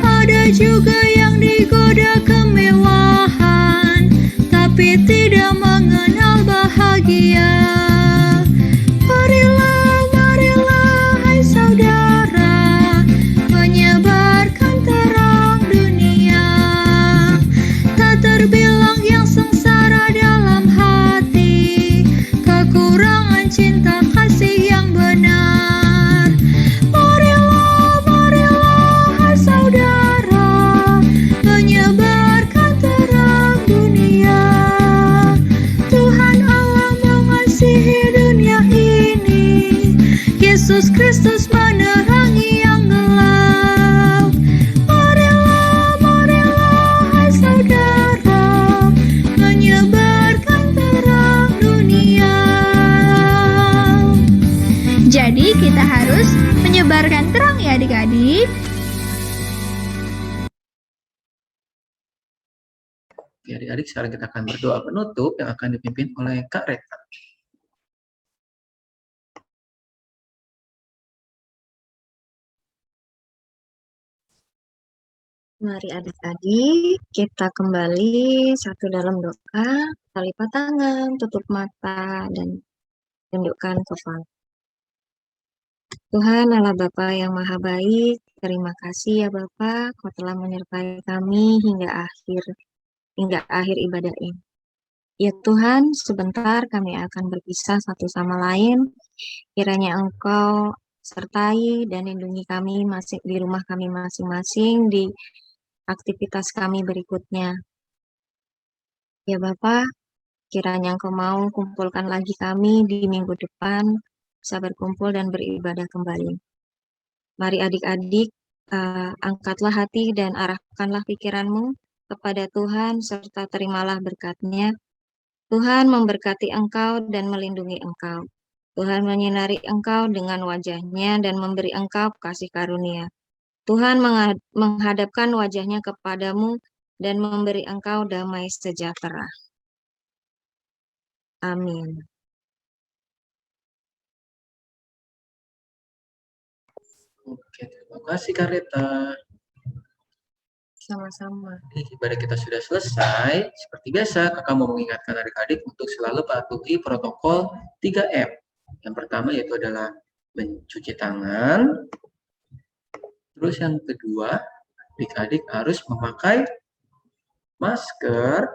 Ada juga yang digoda kemewahan, tapi tidak mengenal bahagia. Marilah, marilah, hai saudara, menyebarkan terang dunia. Tak terbilang yang sengsara dalam hati, kekurangan cinta kasih yang benar. Marilah, marilah, hai saudara, menyebarkan terang dunia. Tuhan Allah mengasihi dunia ini, Yesus Kristus menerangi yang gelap. Marilah, marilah, hai saudara, menyebarkan terang dunia. Jadi kita harus menyebarkan terang ya adik-adik. Oke, adik-adik, sekarang kita akan berdoa penutup yang akan dipimpin oleh Kak Reta. Mari adik-adik, kita kembali satu dalam doa, kita lipat tangan, tutup mata, dan tundukkan kepala. Tuhan Allah Bapa yang Maha Baik, terima kasih ya Bapa, Kau telah menyertai kami hingga akhir ibadah ini. Ya Tuhan, sebentar kami akan berpisah satu sama lain, kiranya Engkau sertai dan lindungi kami di rumah kami masing-masing, di aktivitas kami berikutnya. Ya Bapa, kiranya Engkau mau kumpulkan lagi kami di minggu depan, bisa berkumpul dan beribadah kembali. Mari adik-adik, angkatlah hati dan arahkanlah pikiranmu kepada Tuhan, serta terimalah berkat-Nya. Tuhan memberkati engkau dan melindungi engkau. Tuhan menyinari engkau dengan wajah-Nya dan memberi engkau kasih karunia. Tuhan menghadapkan wajah-Nya kepadamu dan memberi engkau damai sejahtera. Amin. Oke, terima kasih Kak Reta. Sama-sama. Ibadah kita sudah selesai. Seperti biasa, kakak mau mengingatkan adik-adik untuk selalu patuhi protokol 3M. Yang pertama yaitu adalah mencuci tangan. Terus yang kedua, adik-adik harus memakai masker.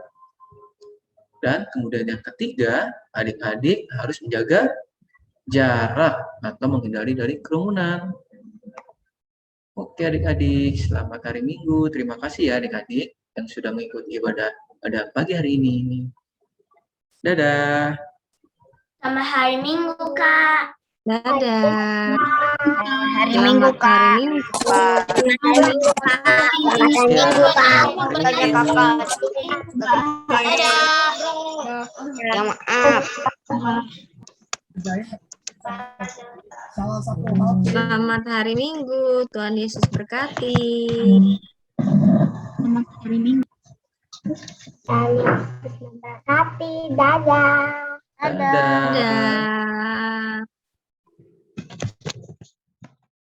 Dan kemudian yang ketiga, adik-adik harus menjaga jarak atau menghindari dari kerumunan. Oke adik-adik, selamat hari Minggu. Terima kasih ya adik-adik yang sudah mengikuti ibadah pada pagi hari ini. Dadah. Selamat hari Minggu, Kak. Dadah. Hari Minggu, Kak. Selamat hari Minggu, Kak. Selamat hari Minggu, Kak. Dadah, Kakak. Dadah. Ya, maaf. Selamat hari Minggu, Tuhan Yesus berkati. Selamat hari Minggu. Tuhan Yesus memberkati. Dadah. Dadah. Dadah.